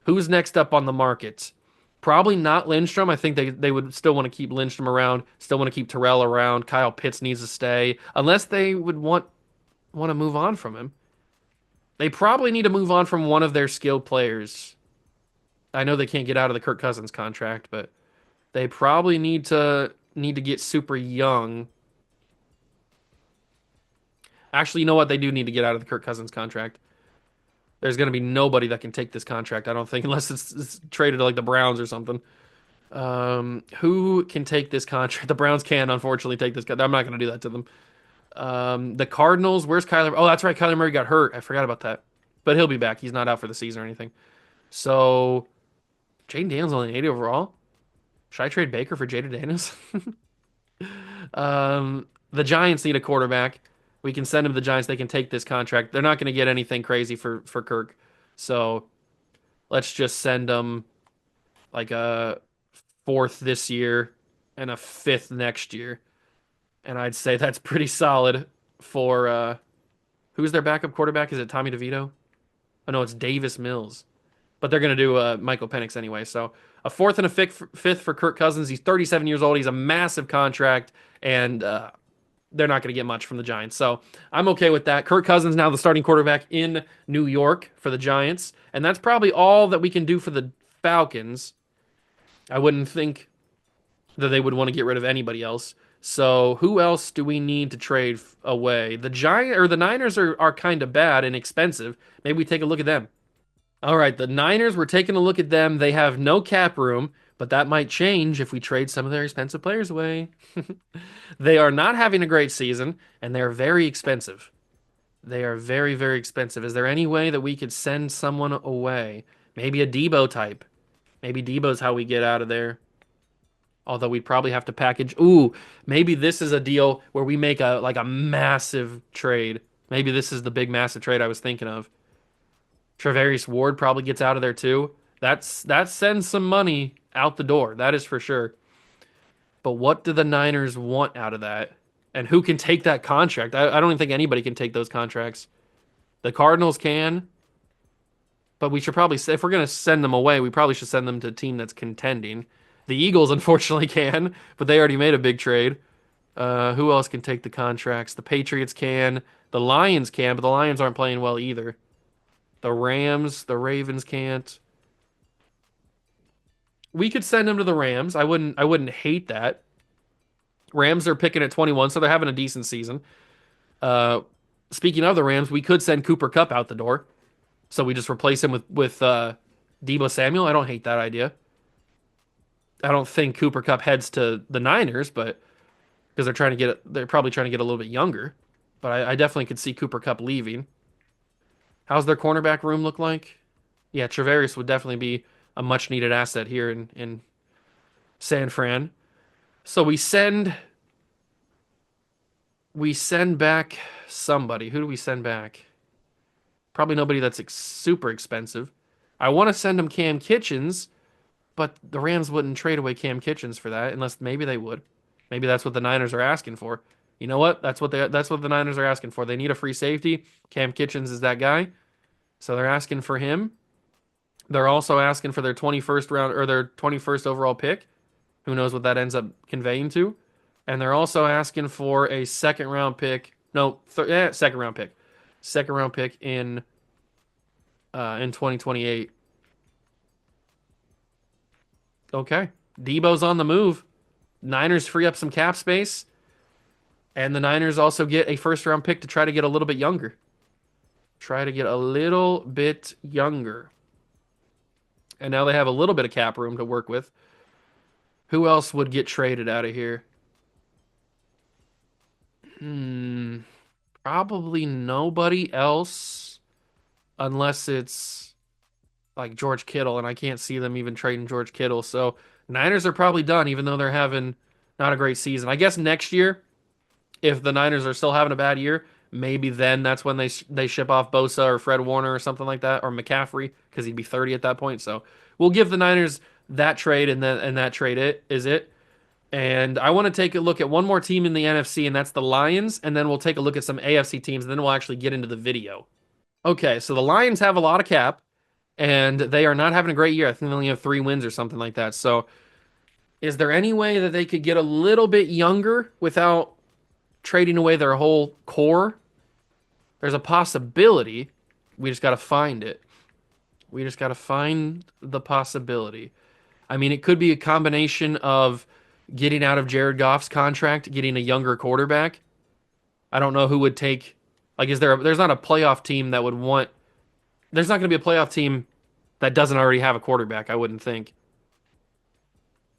who's next up on the market? Probably not Lindstrom. I think they would still want to keep Lindstrom around, still want to keep Terrell around. Kyle Pitts needs to stay, unless they would want to move on from him. They probably need to move on from one of their skilled players. I know they can't get out of the Kirk Cousins contract, but they probably need to get super young. Actually, you know what? They do need to get out of the Kirk Cousins contract. There's going to be nobody that can take this contract, I don't think, unless it's traded to like the Browns or something. Who can take this contract? The Browns can, unfortunately, take this. I'm not going to do that to them. The Cardinals. Where's Kyler? Oh, that's right. Kyler Murray got hurt. I forgot about that. But he'll be back. He's not out for the season or anything. So Jaden Daniels only an 80 overall. Should I trade Baker for Jaden Daniels? The Giants need a quarterback. We can send them to the Giants. They can take this contract. They're not going to get anything crazy for Kirk. So let's just send them like a fourth this year and a fifth next year. And I'd say that's pretty solid for who's their backup quarterback? Is it Tommy DeVito? Oh no, it's Davis Mills. But they're going to do Michael Penix anyway. So a fourth and a fifth for Kirk Cousins. He's 37 years old. He's a massive contract, and they're not going to get much from the Giants. So I'm okay with that. Kirk Cousins now the starting quarterback in New York for the Giants, and that's probably all that we can do for the Falcons. I wouldn't think that they would want to get rid of anybody else. So who else do we need to trade away? The Giant or the Niners are kind of bad and expensive. Maybe we take a look at them. All right, the Niners, we're taking a look at them. They have no cap room, but that might change if we trade some of their expensive players away. They are not having a great season, and they're very expensive. They are very, very expensive. Is there any way that we could send someone away? Maybe a Debo type. Maybe Debo's how we get out of there. Although we'd probably have to package. Ooh, maybe this is a deal where we make a massive trade. Maybe this is the big massive trade I was thinking of. Travarius Ward probably gets out of there too. That sends some money out the door. That is for sure. But what do the Niners want out of that? And who can take that contract? I don't even think anybody can take those contracts. The Cardinals can, but we should probably, if we're going to send them away, we probably should send them to a team that's contending. The Eagles, unfortunately, can, but they already made a big trade. Who else can take the contracts? The Patriots can. The Lions can, but the Lions aren't playing well either. The Rams, the Ravens can't. We could send them to the Rams. I wouldn't hate that. Rams are picking at 21, so they're having a decent season. Uh, Speaking of the Rams, we could send Cooper Kupp out the door. So we just replace him with Debo Samuel. I don't hate that idea. I don't think Cooper Kupp heads to the Niners, but because they're probably trying to get a little bit younger. But I definitely could see Cooper Kupp leaving. How's their cornerback room look like? Yeah, Travarius would definitely be a much needed asset here in San Fran. So we send back somebody. Who do we send back? Probably nobody that's super expensive. I want to send him Cam Kitchens, but the Rams wouldn't trade away Cam Kitchens for that unless maybe they would. Maybe that's what the Niners are asking for. You know what? That's what the Niners are asking for. They need a free safety. Cam Kitchens is that guy. So they're asking for him. They're also asking for their 21st round or their 21st overall pick. Who knows what that ends up conveying to? And they're also asking for a second round pick. No, second round pick. Second round pick in 2028. Okay. Debo's on the move. Niners free up some cap space. And the Niners also get a first round pick to try to get a little bit younger. Try to get a little bit younger. And now they have a little bit of cap room to work with. Who else would get traded out of here? Hmm, probably nobody else unless it's like George Kittle, and I can't see them even trading George Kittle. So Niners are probably done, even though they're having not a great season. I guess next year, if the Niners are still having a bad year, maybe then that's when they ship off Bosa or Fred Warner or something like that, or McCaffrey because he'd be 30 at that point. So we'll give the Niners that trade, and that trade it is it. And I want to take a look at one more team in the NFC, and that's the Lions. And then we'll take a look at some AFC teams, and then we'll actually get into the video. Okay, so the Lions have a lot of cap, and they are not having a great year. I think they only have 3 wins or something like that. So, is there any way that they could get a little bit younger without trading away their whole core? There's a possibility. We just got to find it. We just got to find the possibility. I mean, it could be a combination of getting out of Jared Goff's contract, getting a younger quarterback. I don't know who would take. Like, there's not a playoff team that would want. There's not going to be a playoff team that doesn't already have a quarterback. I wouldn't think,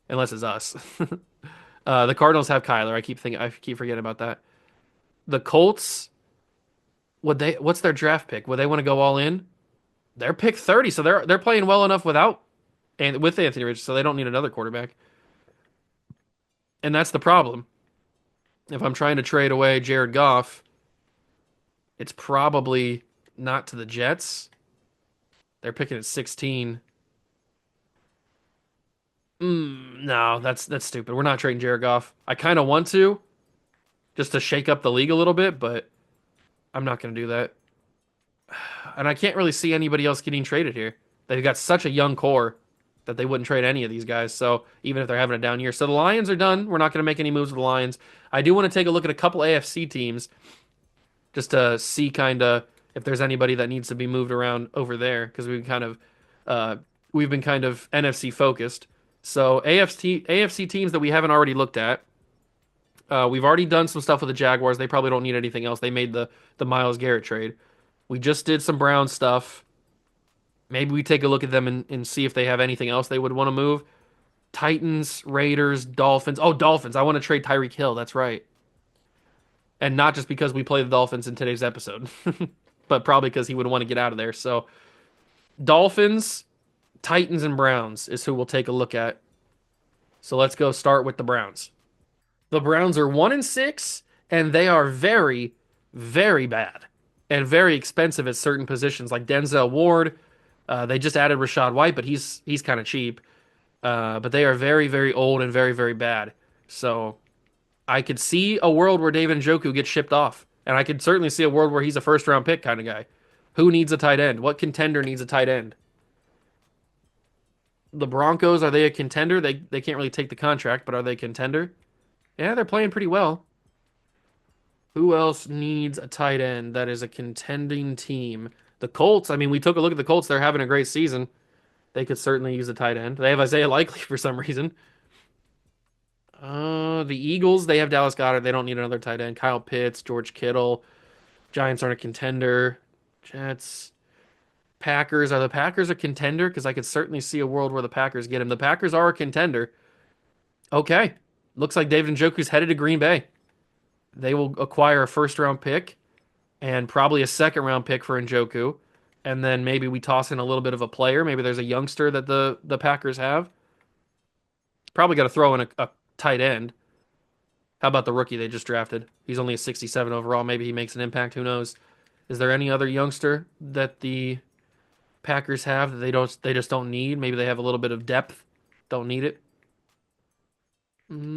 unless it's us. The Cardinals have Kyler. I keep forgetting about that. The Colts, would they? What's their draft pick? Would they want to go all in? They're pick 30, so they're playing well enough without and with Anthony Rich, so they don't need another quarterback. And that's the problem. If I'm trying to trade away Jared Goff, it's probably not to the Jets. They're picking at 16. No, that's stupid. We're not trading Jared Goff. I kind of want to, just to shake up the league a little bit, but I'm not going to do that. And I can't really see anybody else getting traded here. They've got such a young core that they wouldn't trade any of these guys. So even if they're having a down year, so the Lions are done. We're not going to make any moves with the Lions. I do want to take a look at a couple AFC teams just to see kind of if there's anybody that needs to be moved around over there because uh, we've been kind of NFC focused. So AFC teams that we haven't already looked at. We've already done some stuff with the Jaguars. They probably don't need anything else. They made the Myles Garrett trade. We just did some Brown stuff. Maybe we take a look at them and see if they have anything else they would want to move. Titans, Raiders, Dolphins. Oh, Dolphins. I want to trade Tyreek Hill. That's right. And not just because we play the Dolphins in today's episode, but probably because he would want to get out of there. So, Dolphins, Titans, and Browns is who we'll take a look at. So, let's go start with the Browns. The Browns are 1-6, and they are very, very bad and very expensive at certain positions, like Denzel Ward. They just added Rashad White, but he's kind of cheap. But they are very, very old and very, very bad. So I could see a world where David Njoku gets shipped off, and I could certainly see a world where he's a first round pick kind of guy. Who needs a tight end? What contender needs a tight end? The Broncos, are they a contender? They can't really take the contract, but are they a contender? Yeah, they're playing pretty well. Who else needs a tight end that is a contending team? The Colts, I mean, we took a look at the Colts. They're having a great season. They could certainly use a tight end. They have Isaiah Likely for some reason. The Eagles, they have Dallas Goedert. They don't need another tight end. Kyle Pitts, George Kittle. Giants aren't a contender. Jets. Packers. Are the Packers a contender? Because I could certainly see a world where the Packers get him. The Packers are a contender. Okay. Looks like David Njoku's headed to Green Bay. They will acquire a first round pick and probably a second round pick for Njoku. And then maybe we toss in a little bit of a player. Maybe there's a youngster that the Packers have. Probably got to throw in a tight end. How about the rookie they just drafted? He's only a 67 overall. Maybe he makes an impact. Who knows? Is there any other youngster that the Packers have that they just don't need? Maybe they have a little bit of depth. Don't need it. Mm-hmm.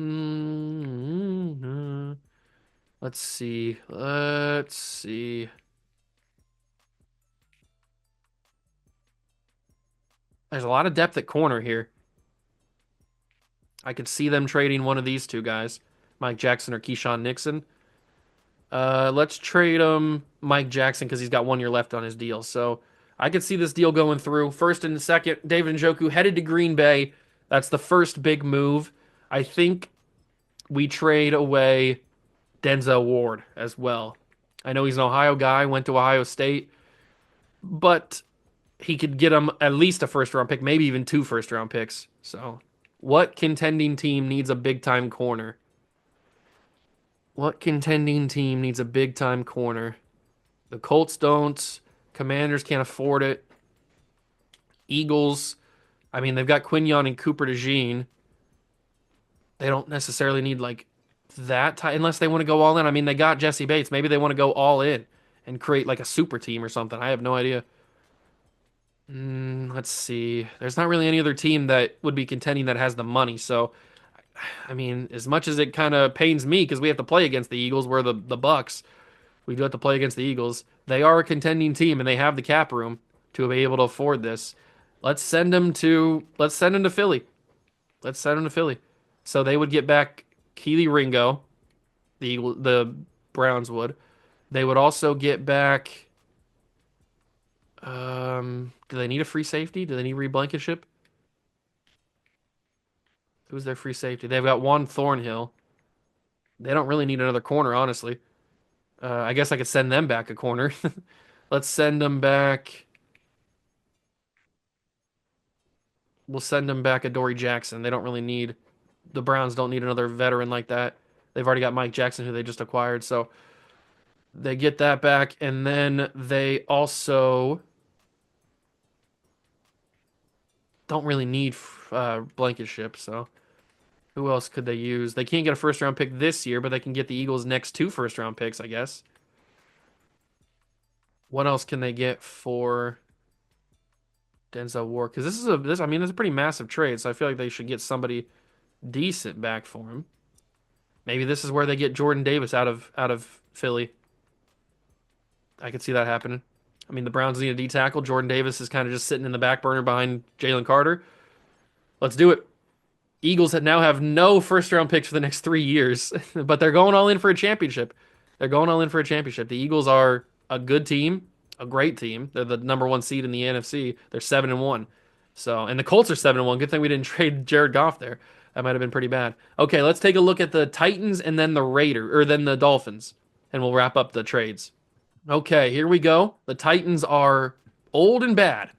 Let's see. Let's see. There's a lot of depth at corner here. I could see them trading one of these two guys, Mike Jackson or Keyshawn Nixon. Let's trade him Mike Jackson because he's got 1 year left on his deal. So I could see this deal going through. First and second, David Njoku headed to Green Bay. That's the first big move. I think we trade away Denzel Ward as well. I know he's an Ohio guy, went to Ohio State, but he could get him at least a first round pick, maybe even 2 first round picks. So, what contending team needs a big time corner? What contending team needs a big time corner? The Colts don't. Commanders can't afford it. Eagles, I mean, they've got Quinion and Cooper DeJean. They don't necessarily need like that tight unless they want to go all in. I mean, they got Jesse Bates. Maybe they want to go all in and create like a super team or something. I have no idea. Let's see. There's not really any other team that would be contending that has the money. So, I mean, as much as it kind of pains me because we have to play against the Eagles, we're the Bucks. We do have to play against the Eagles. They are a contending team and they have the cap room to be able to afford this. Let's send them to Philly. Let's send them to Philly. So they would get back Keely Ringo, the Browns would. They would also get back. Do they need a free safety? Do they need Reed Blankenship? Who's their free safety? They've got Juan Thornhill. They don't really need another corner, honestly. I guess I could send them back a corner. Let's send them back. We'll send them back a Dory Jackson. They don't really need. The Browns don't need another veteran like that. They've already got Mike Jackson, who they just acquired. So they get that back, and then they also don't really need Blankenship. So who else could they use? They can't get a first round pick this year, but they can get the Eagles' next two first round picks, I guess. What else can they get for Denzel Ward? Because this I mean, it's a pretty massive trade, so I feel like they should get somebody decent back for him. Maybe this is where they get Jordan Davis out of Philly. I could see that happening. I mean, the Browns need a D tackle. Jordan Davis is kind of just sitting in the back burner behind Jalen Carter. Let's do it. Eagles that now have no first round picks for the next 3 years, but they're going all in for a championship. They're going all in for a championship. The Eagles are a good team, a great team. They're the number one seed in the NFC. They're 7-1. So, and the Colts are 7-1. Good thing we didn't trade Jared Goff there. That might have been pretty bad. Okay, let's take a look at the Titans and then the Raider or then the Dolphins, and we'll wrap up the trades. Okay, here we go. The Titans are old and bad.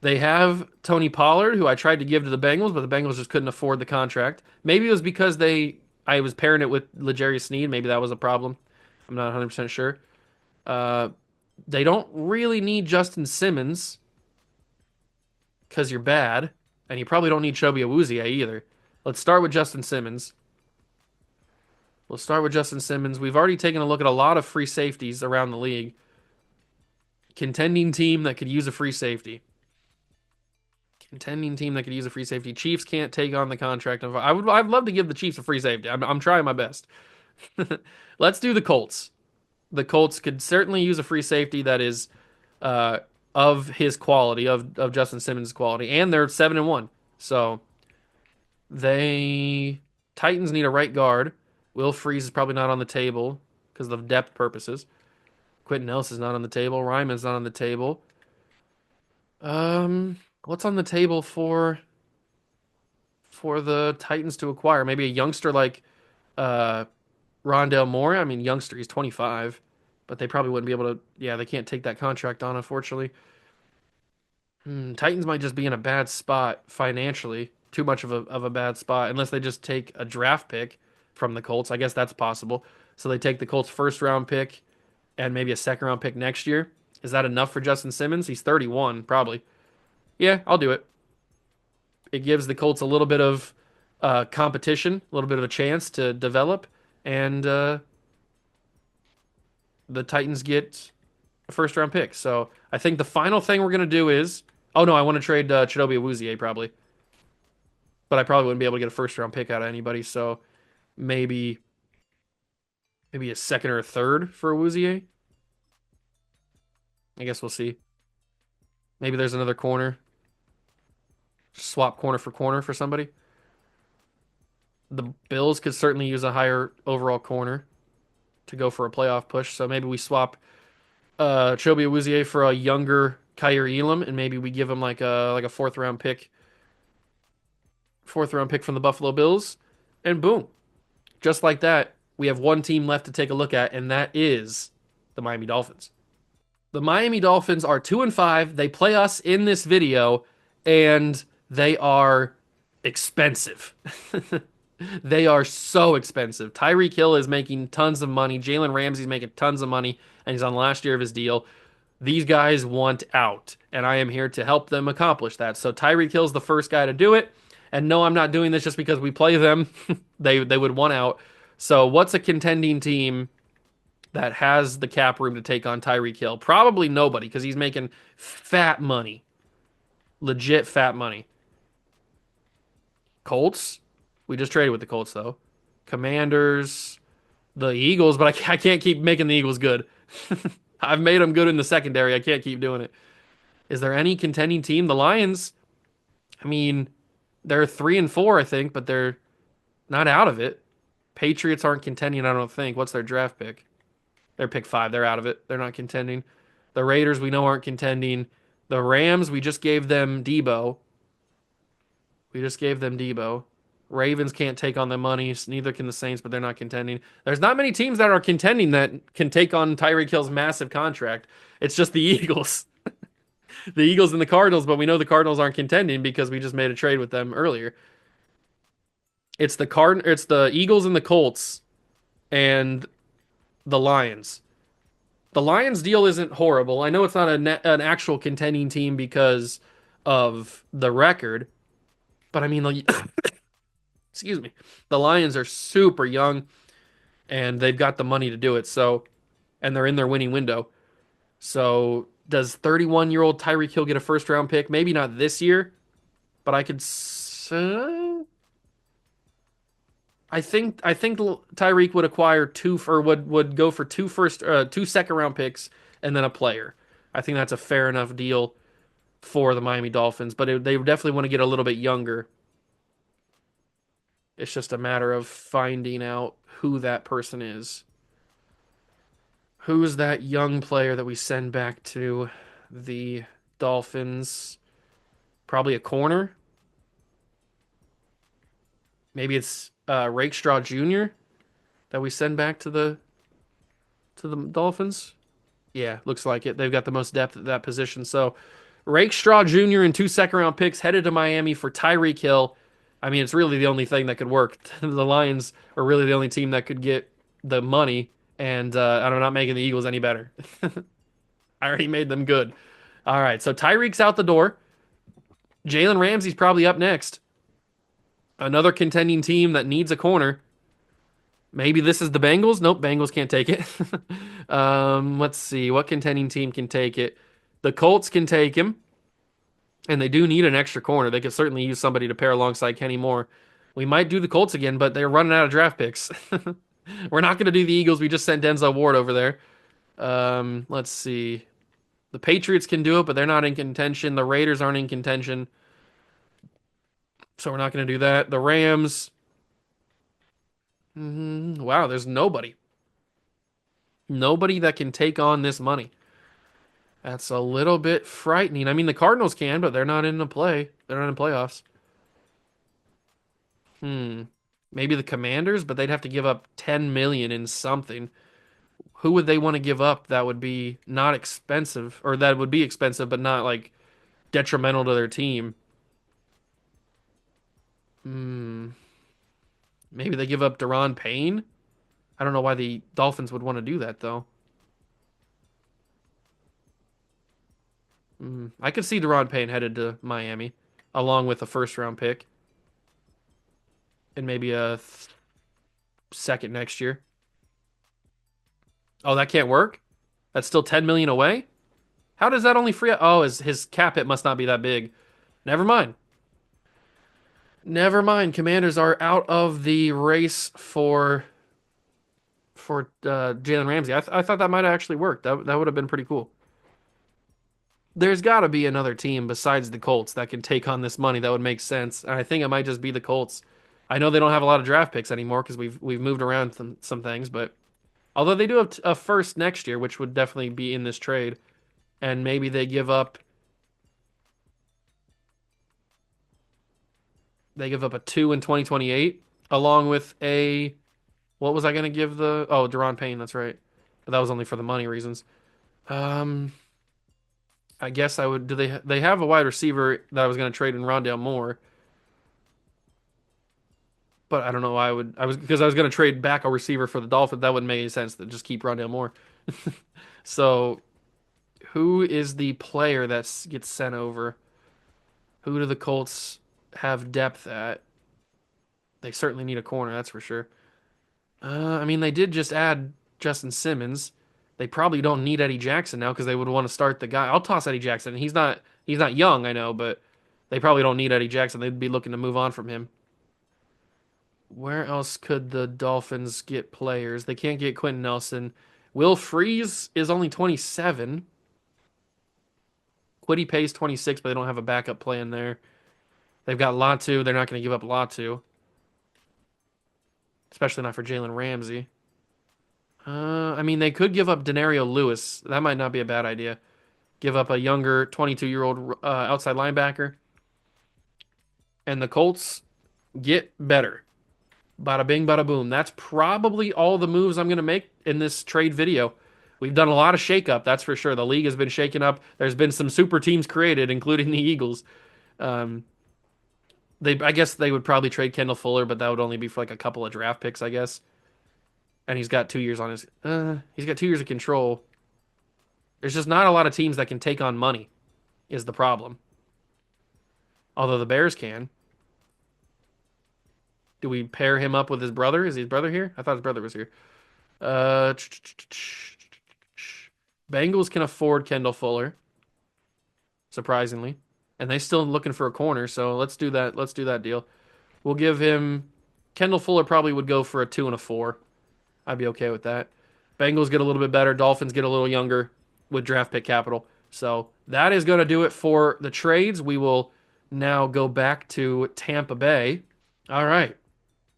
They have Tony Pollard, who I tried to give to the Bengals, but the Bengals just couldn't afford the contract. Maybe it was because I was pairing it with L'Jarius Sneed. Maybe that was a problem. I'm not 100% sure. Uh, they don't really need Justin Simmons because you're bad, and you probably don't need Chobi Awuzie either. Let's start with Justin Simmons. We'll start with Justin Simmons. We've already taken a look at a lot of free safeties around the league. Contending team that could use a free safety. Contending team that could use a free safety. Chiefs can't take on the contract. I'd love to give the Chiefs a free safety. I'm trying my best. Let's do the Colts. The Colts could certainly use a free safety that is of his quality, of Justin Simmons' quality, and they're 7-1. So they Titans need a right guard. Will Freeze is probably not on the table because of depth purposes. Quentin Nelson is not on the table. Ryman's not on the table. What's on the table for the Titans to acquire? Maybe a youngster like uh Rondale Moore. I mean, youngster, he's 25, but they probably wouldn't be able to. Yeah, they can't take that contract on, unfortunately. Titans might just be in a bad spot financially. Too much of a bad spot, unless they just take a draft pick from the Colts. I guess that's possible. So they take the Colts' first round pick and maybe a second round pick next year. Is that enough for Justin Simmons? He's 31, probably. Yeah, I'll do it. It gives the Colts a little bit of competition, a little bit of a chance to develop, and the Titans get a first round pick. So I think the final thing we're gonna do is, oh no, I want to trade Chidobe Awuzie probably, but I probably wouldn't be able to get a first round pick out of anybody. So maybe a second or a third for Awuzie. I guess we'll see. Maybe there's another corner. Swap corner for somebody. The Bills could certainly use a higher overall corner to go for a playoff push. So maybe we swap Chobi Awuzie for a younger Kyer Elam, and maybe we give him like a fourth round pick from the Buffalo Bills, and boom, just like that, we have one team left to take a look at, and that is the Miami Dolphins. The Miami Dolphins are 2-5. They play us in this video, and they are expensive. They are so expensive. Tyreek Hill is making tons of money. Jalen Ramsey's making tons of money, and he's on the last year of his deal. These guys want out, and I am here to help them accomplish that. So Tyreek Hill's the first guy to do it. And no, I'm not doing this just because we play them. They would want out. So what's a contending team that has the cap room to take on Tyreek Hill? Probably nobody because he's making fat money, legit fat money. Colts. We just traded with the Colts though. Commanders, the Eagles, but I can't keep making the Eagles good. I've made them good in the secondary. I can't keep doing it. Is there any contending team? The Lions. I mean, they're 3-4, I think, but they're not out of it. Patriots aren't contending, I don't think. What's their draft pick? They're pick 5. They're out of it. They're not contending. The Raiders, we know, aren't contending. The Rams, we just gave them Debo. We just gave them Debo. Ravens can't take on the money. Neither can the Saints, but they're not contending. There's not many teams that are contending that can take on Tyreek Hill's massive contract. It's just the Eagles. The Eagles and the Cardinals, but we know the Cardinals aren't contending because we just made a trade with them earlier. It's the Eagles and the Colts and the Lions. The Lions deal isn't horrible. I know it's not an actual contending team because of the record, but I mean, like, excuse me, the Lions are super young and they've got the money to do it. So, and they're in their winning window. So, does 31-year-old Tyreek Hill get a first round pick? Maybe not this year, but I think Tyreek would acquire two or would go for two second round picks and then a player. I think that's a fair enough deal for the Miami Dolphins, but they definitely want to get a little bit younger. It's just a matter of finding out who that person is. Who's that young player that we send back to the Dolphins? Probably a corner. Maybe it's Rakestraw Jr. that we send back to the Dolphins. Yeah, looks like it. They've got the most depth at that position. So Rakestraw Jr. and two second round picks headed to Miami for Tyreek Hill. I mean, it's really the only thing that could work. The Lions are really the only team that could get the money, and I'm not making the Eagles any better. I already made them good. All right, so Tyreek's out the door. Jalen Ramsey's probably up next. Another contending team that needs a corner. Maybe this is the Bengals. Nope, Bengals can't take it. Let's see. What contending team can take it? The Colts can take him, and they do need an extra corner. They could certainly use somebody to pair alongside Kenny Moore. We might do the Colts again, but they're running out of draft picks. We're not going to do the Eagles. We just sent Denzel Ward over there. Let's see. The Patriots can do it, but they're not in contention. The Raiders aren't in contention, so we're not going to do that. The Rams. Wow, there's nobody. Nobody that can take on this money. That's a little bit frightening. I mean, the Cardinals can, but they're not in the play. They're not in playoffs. Hmm. Maybe the Commanders, but they'd have to give up 10 million in something. Who would they want to give up that would be not expensive, or that would be expensive but not like detrimental to their team? Hmm. Maybe they give up Deron Payne. I don't know why the Dolphins would want to do that though. I could see Deron Payne headed to Miami, along with a first round pick and maybe a second next year. Oh, that can't work. That's still 10 million away. How does that only free up? Oh, his cap hit must not be that big. Never mind. Never mind. Commanders are out of the race for Jalen Ramsey. I thought that might have actually worked. That would have been pretty cool. There's got to be another team besides the Colts that can take on this money that would make sense. And I think it might just be the Colts. I know they don't have a lot of draft picks anymore because we've moved around some things, but although they do have a first next year, which would definitely be in this trade, and maybe they give up a 2 in 2028 along with a what was I going to give the Deron Payne, that's right. But that was only for the money reasons. Um I guess I would do they have a wide receiver that I was going to trade in Rondale Moore, but I don't know why I was going to trade back a receiver for the Dolphins. That wouldn't make any sense to just keep Rondale Moore. So who is the player that gets sent over? Who do the Colts have depth at? They certainly need a corner, that's for sure. I mean, they did just add Justin Simmons. They probably don't need Eddie Jackson now because they would want to start the guy. I'll toss Eddie Jackson. He's not young, I know, but they probably don't need Eddie Jackson. They'd be looking to move on from him. Where else could the Dolphins get players? They can't get Quentin Nelson. Will Freeze is only 27. Quiddy Pay's 26, but they don't have a backup plan there. They've got Latu. They're not going to give up Latu, especially not for Jalen Ramsey. I mean, they could give up Denario Lewis. That might not be a bad idea. Give up a younger 22-year-old outside linebacker. And the Colts get better. Bada bing, bada boom. That's probably all the moves I'm going to make in this trade video. We've done a lot of shakeup, that's for sure. The league has been shaken up. There's been some super teams created, including the Eagles. Um, I guess they would probably trade Kendall Fuller, but that would only be for like a couple of draft picks, I guess. And he's got 2 years on his. He's got 2 years of control. There's just not a lot of teams that can take on money, is the problem. Although the Bears can. Do we pair him up with his brother? Is his brother here? I thought his brother was here. Uh, Bengals can afford Kendall Fuller, surprisingly, and they still looking for a corner. So let's do that. Let's do that deal. We'll give him. Kendall Fuller probably would go for a 2 and a 4. I'd be okay with that. Bengals get a little bit better. Dolphins get a little younger with draft pick capital. So that is going to do it for the trades. We will now go back to Tampa Bay. All right.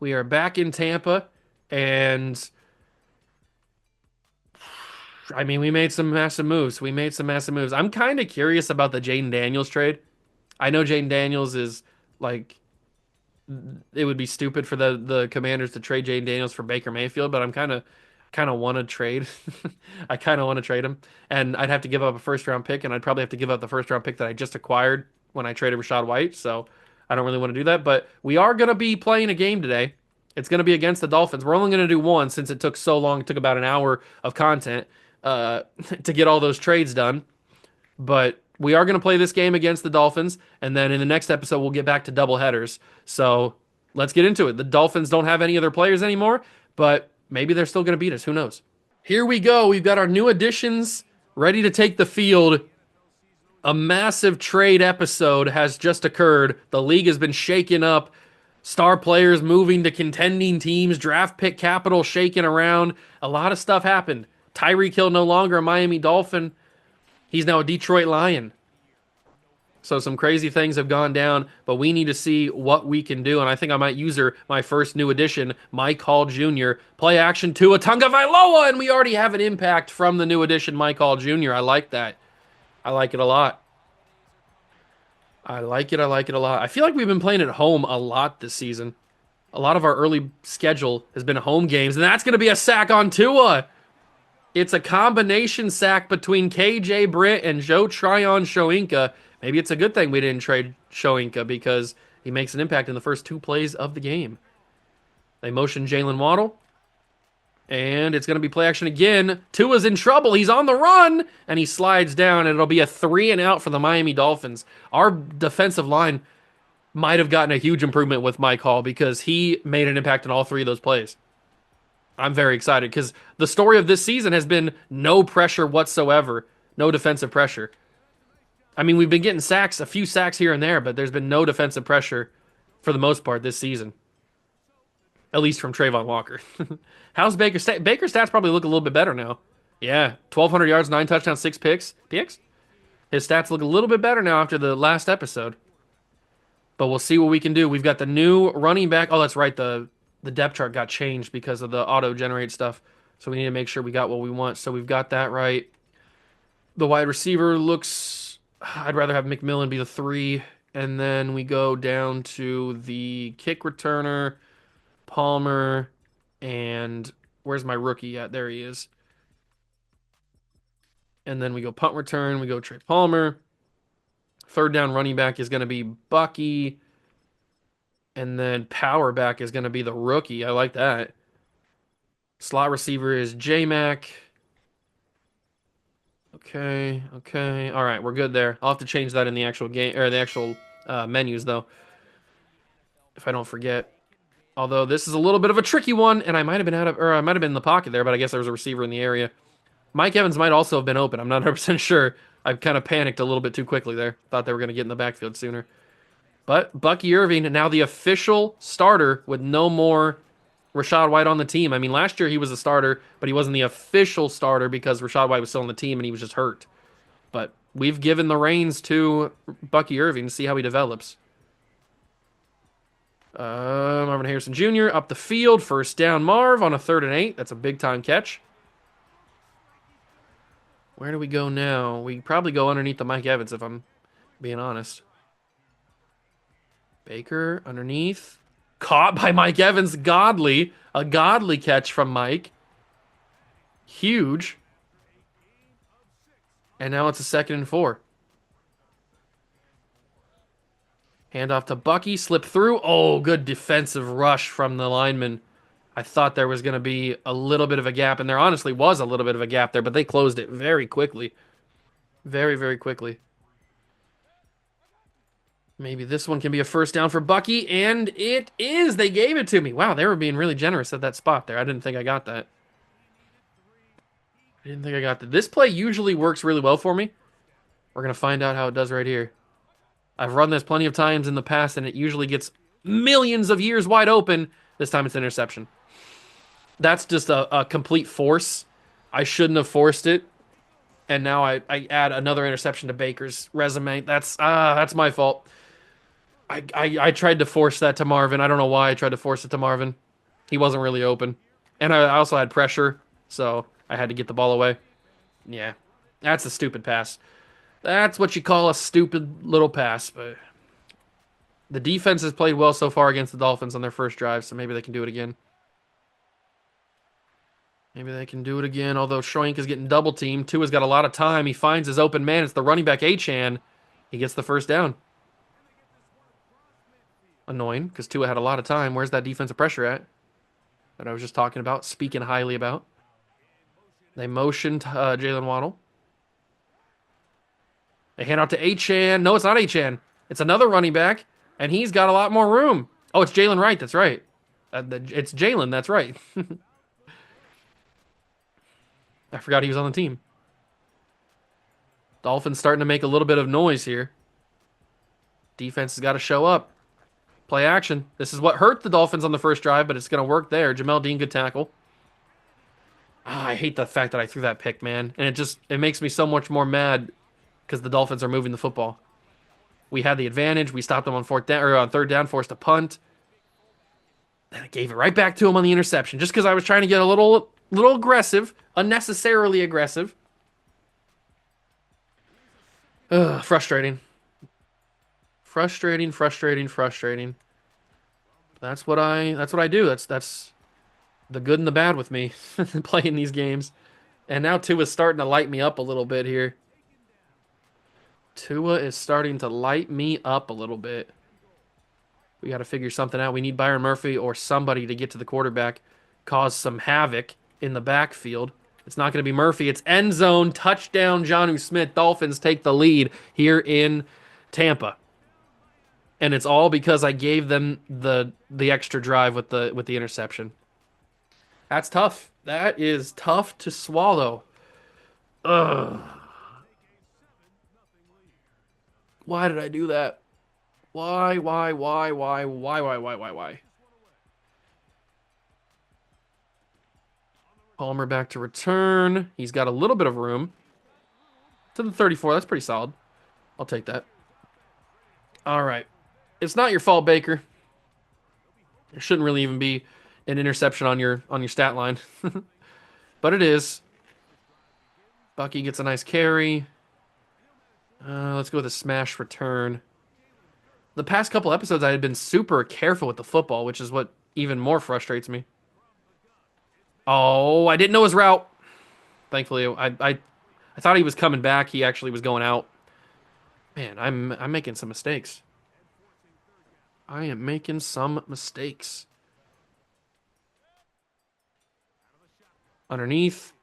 We are back in Tampa, and I mean, we made some massive moves. We made some massive moves. I'm kind of curious about the Jaden Daniels trade. I know Jaden Daniels is like it would be stupid for the Commanders to trade Jaden Daniels for Baker Mayfield, but I'm kind of want to trade. I kind of want to trade him, and I'd have to give up a first round pick, and I'd probably have to give up the first round pick that I just acquired when I traded Rashad White. So I don't really want to do that. But we are going to be playing a game today. It's going to be against the Dolphins. We're only going to do one since it took so long. It took about an hour of content to get all those trades done. But we are going to play this game against the Dolphins, and then in the next episode we'll get back to double headers. So let's get into it. The Dolphins don't have any other players anymore, but maybe they're still going to beat us. Who knows? Here we go. We've got our new additions ready to take the field. A massive trade episode has just occurred. The league has been shaken up. Star players moving to contending teams, draft pick capital shaking around. A lot of stuff happened. Tyreek Hill no longer a Miami Dolphin. He's now a Detroit Lion. So some crazy things have gone down, but we need to see what we can do. And I think I might use my first new addition, Mike Hall Jr. Play action to Atunga Vailoa, and we already have an impact from the new addition, Mike Hall Jr. I like that. I like it a lot. I like it. I like it a lot. I feel like we've been playing at home a lot this season. A lot of our early schedule has been home games, and that's going to be a sack on Tua. It's a combination sack between KJ Britt and Joe Tryon Shoinka. Maybe it's a good thing we didn't trade Shoinka because he makes an impact in the first 2 plays of the game. They motion Jalen Waddle, and it's going to be play action again. Tua's in trouble. He's on the run, and he slides down, and it'll be a 3 and out for the Miami Dolphins. Our defensive line might have gotten a huge improvement with Mike Hall because he made an impact in all 3 of those plays. I'm very excited because the story of this season has been no pressure whatsoever, no defensive pressure. I mean, we've been getting sacks, a few sacks here and there, but there's been no defensive pressure for the most part this season, at least from Trayvon Walker. How's Baker's stats? Baker's stats probably look a little bit better now. Yeah, 1,200 yards, 9 touchdowns, 6 picks. Picks? His stats look a little bit better now after the last episode. But we'll see what we can do. We've got the new running back. Oh, that's right. The depth chart got changed because of the auto-generate stuff. So we need to make sure we got what we want. So we've got that right. The wide receiver looks... I'd rather have McMillan be the 3. And then we go down to the kick returner, Palmer, and where's my rookie at? There he is. And then we go punt return. We go Trey Palmer. Third down running back is going to be Bucky. And then power back is going to be the rookie. I like that. Slot receiver is J-Mac. Okay, okay. All right, we're good there. I'll have to change that in the actual game or the actual menus though, if I don't forget. Although this is a little bit of a tricky one, and I might have been out of, or I might have been in the pocket there, but I guess there was a receiver in the area. Mike Evans might also have been open. I'm not 100% sure. I kind of panicked a little bit too quickly there. Thought they were going to get in the backfield sooner. But Bucky Irving, now the official starter with no more Rashad White on the team. I mean, last year he was a starter, but he wasn't the official starter because Rashad White was still on the team and he was just hurt. But we've given the reins to Bucky Irving to see how he develops. Marvin Harrison Jr. up the field, first down. Marv on a 3rd and 8. That's a big time catch. Where do we go now? We probably go underneath the Mike Evans if I'm being honest. Baker underneath. Caught by Mike Evans. Godly. A godly catch from Mike. Huge. And now it's a 2nd and 4. Handoff to Bucky. Slip through. Oh, good defensive rush from the lineman. I thought there was going to be a little bit of a gap, and there honestly was a little bit of a gap there, but they closed it very quickly. Very, very quickly. Maybe this one can be a first down for Bucky, and it is. They gave it to me. Wow, they were being really generous at that spot there. I didn't think I got that. I didn't think I got that. This play usually works really well for me. We're going to find out how it does right here. I've run this plenty of times in the past, and it usually gets millions of years wide open. This time it's interception. That's just a complete force. I shouldn't have forced it. And now I add another interception to Baker's resume. That's my fault. I tried to force that to Marvin. I don't know why I tried to force it to Marvin. He wasn't really open. And I also had pressure, so I had to get the ball away. Yeah, that's a stupid pass. That's what you call a stupid little pass. But the defense has played well so far against the Dolphins on their first drive, so maybe they can do it again. Maybe they can do it again, although Schwenk is getting double teamed. Tua's got a lot of time. He finds his open man. It's the running back, Achane. He gets the first down. Annoying, because Tua had a lot of time. Where's that defensive pressure at? That I was just talking about, speaking highly about. They motioned Jalen Waddle. They hand out to Achane. No, it's not Achane. It's another running back, and he's got a lot more room. Oh, it's Jalen Wright. That's right. It's Jalen. That's right. I forgot he was on the team. Dolphins starting to make a little bit of noise here. Defense has got to show up. Play action. This is what hurt the Dolphins on the first drive, but it's going to work there. Jamel Dean, good tackle. I hate the fact that I threw that pick, man. And it makes me so much more mad because the Dolphins are moving the football. We had the advantage. We stopped them on 4th down or on 3rd down, forced a punt. Then I gave it right back to him on the interception just because I was trying to get a little aggressive, unnecessarily aggressive. Ugh, frustrating. Frustrating. That's what I do. That's the good and the bad with me playing these games. And now Tua's starting to light me up a little bit here. Tua is starting to light me up a little bit. We got to figure something out. We need Byron Murphy or somebody to get to the quarterback, cause some havoc in the backfield. It's not going to be Murphy. It's end zone, touchdown, Jonnu Smith. Dolphins take the lead here in Tampa. And it's all because I gave them the extra drive with the interception. That's tough. That is tough to swallow. Ugh. Why did I do that? Why? Palmer back to return. He's got a little bit of room. To the 34. That's pretty solid. I'll take that. All right. It's not your fault, Baker. There shouldn't really even be an interception on your stat line. But it is. Bucky gets a nice carry. Let's go with a smash return. The past couple episodes, I had been super careful with the football, which is what even more frustrates me. Oh, I didn't know his route. Thankfully, I thought he was coming back. He actually was going out. Man, I'm making some mistakes. I am making some mistakes. Underneath.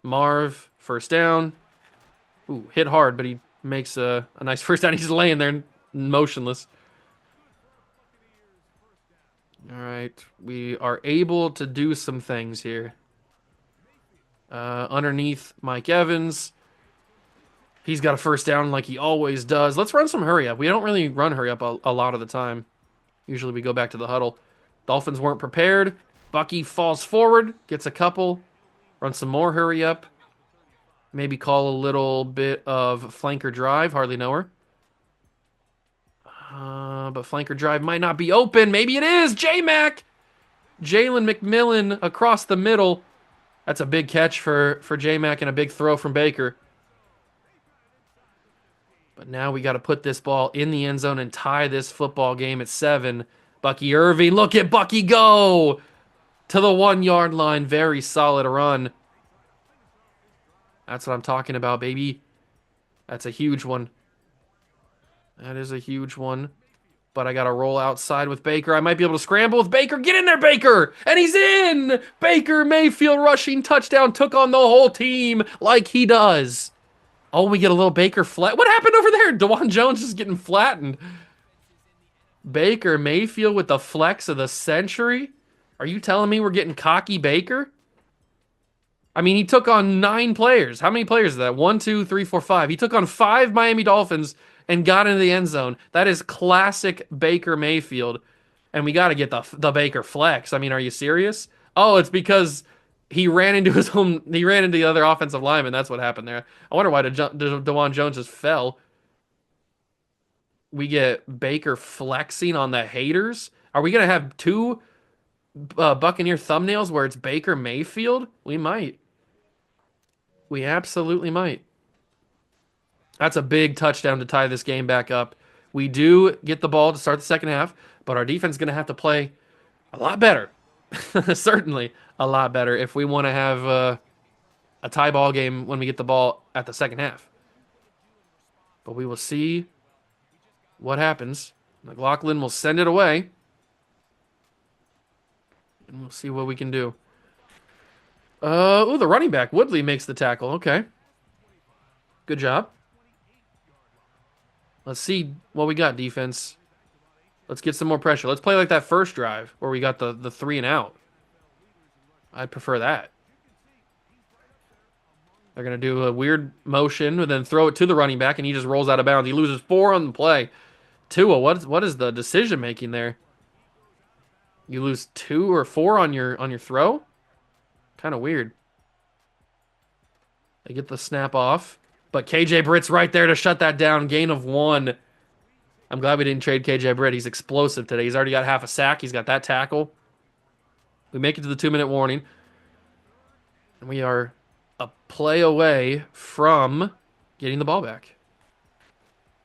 Marv, first down. Ooh, hit hard, but he makes a nice first down. He's laying there motionless. All right. We are able to do some things here. Underneath Mike Evans. He's got a first down like he always does. Let's run some hurry up. We don't really run hurry up a lot of the time. Usually we go back to the huddle. Dolphins weren't prepared. Bucky falls forward, gets a couple. Run some more hurry up. Maybe call a little bit of flanker drive. Hardly know her. But flanker drive might not be open. Maybe it is. J-Mac. Jalen McMillan across the middle. That's a big catch for J-Mac and a big throw from Baker. But now we got to put this ball in the end zone and tie this football game at 7. Bucky Irving. Look at Bucky go to the 1-yard line. Very solid run. That's what I'm talking about, baby. That's a huge one. That is a huge one. But I got to roll outside with Baker. I might be able to scramble with Baker. Get in there, Baker! And he's in! Baker Mayfield rushing touchdown. Took on the whole team like he does. Oh, we get a little Baker flat. What happened over there? DeJuan Jones is getting flattened. Baker Mayfield with the flex of the century? Are you telling me we're getting cocky Baker? I mean, he took on 9 players. How many players is that? 1, 2, 3, 4, 5. He took on 5 Miami Dolphins and got into the end zone. That is classic Baker Mayfield. And we got to get the Baker flex. I mean, are you serious? Oh, it's because he ran into the other offensive lineman. That's what happened there. I wonder why DeJuan Jones just fell. We get Baker flexing on the haters. Are we going to have 2 Buccaneer thumbnails where it's Baker Mayfield? We might. We absolutely might. That's a big touchdown to tie this game back up. We do get the ball to start the second half, but our defense is going to have to play a lot better. Certainly a lot better if we want to have a tie ball game when we get the ball at the second half. But we will see what happens. McLaughlin will send it away. And we'll see what we can do. The running back, Woodley, makes the tackle. Okay. Good job. Let's see what we got, defense. Let's get some more pressure. Let's play like that first drive where we got the 3 and out. I'd prefer that. They're going to do a weird motion and then throw it to the running back, and he just rolls out of bounds. He loses 4 on the play. Tua, what is the decision making there? You lose 2 or 4 on your throw? Kind of weird. They get the snap off. But KJ Britt's right there to shut that down. Gain of 1. I'm glad we didn't trade KJ Britt. He's explosive today. He's already got half a sack. He's got that tackle. We make it to the 2-minute warning. And we are a play away from getting the ball back.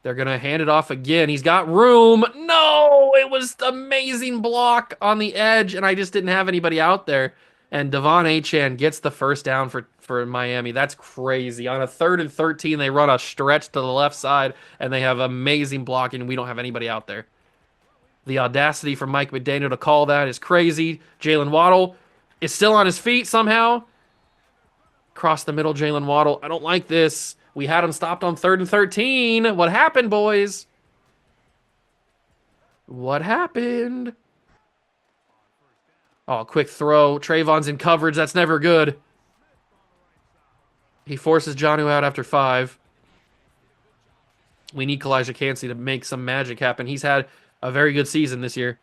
They're going to hand it off again. He's got room. No! It was amazing block on the edge, and I just didn't have anybody out there. And Devon Achane gets the first down for Miami. That's crazy. On a 3rd and 13, they run a stretch to the left side, and they have amazing blocking, and we don't have anybody out there. The audacity for Mike McDaniel to call that is crazy. Jalen Waddle is still on his feet somehow. Across the middle, Jalen Waddle. I don't like this. We had him stopped on 3rd and 13. What happened, boys? What happened? Oh, quick throw. Trayvon's in coverage. That's never good. He forces Jonnu out after 5. We need Kalijah Cansey to make some magic happen. He's had a very good season this year,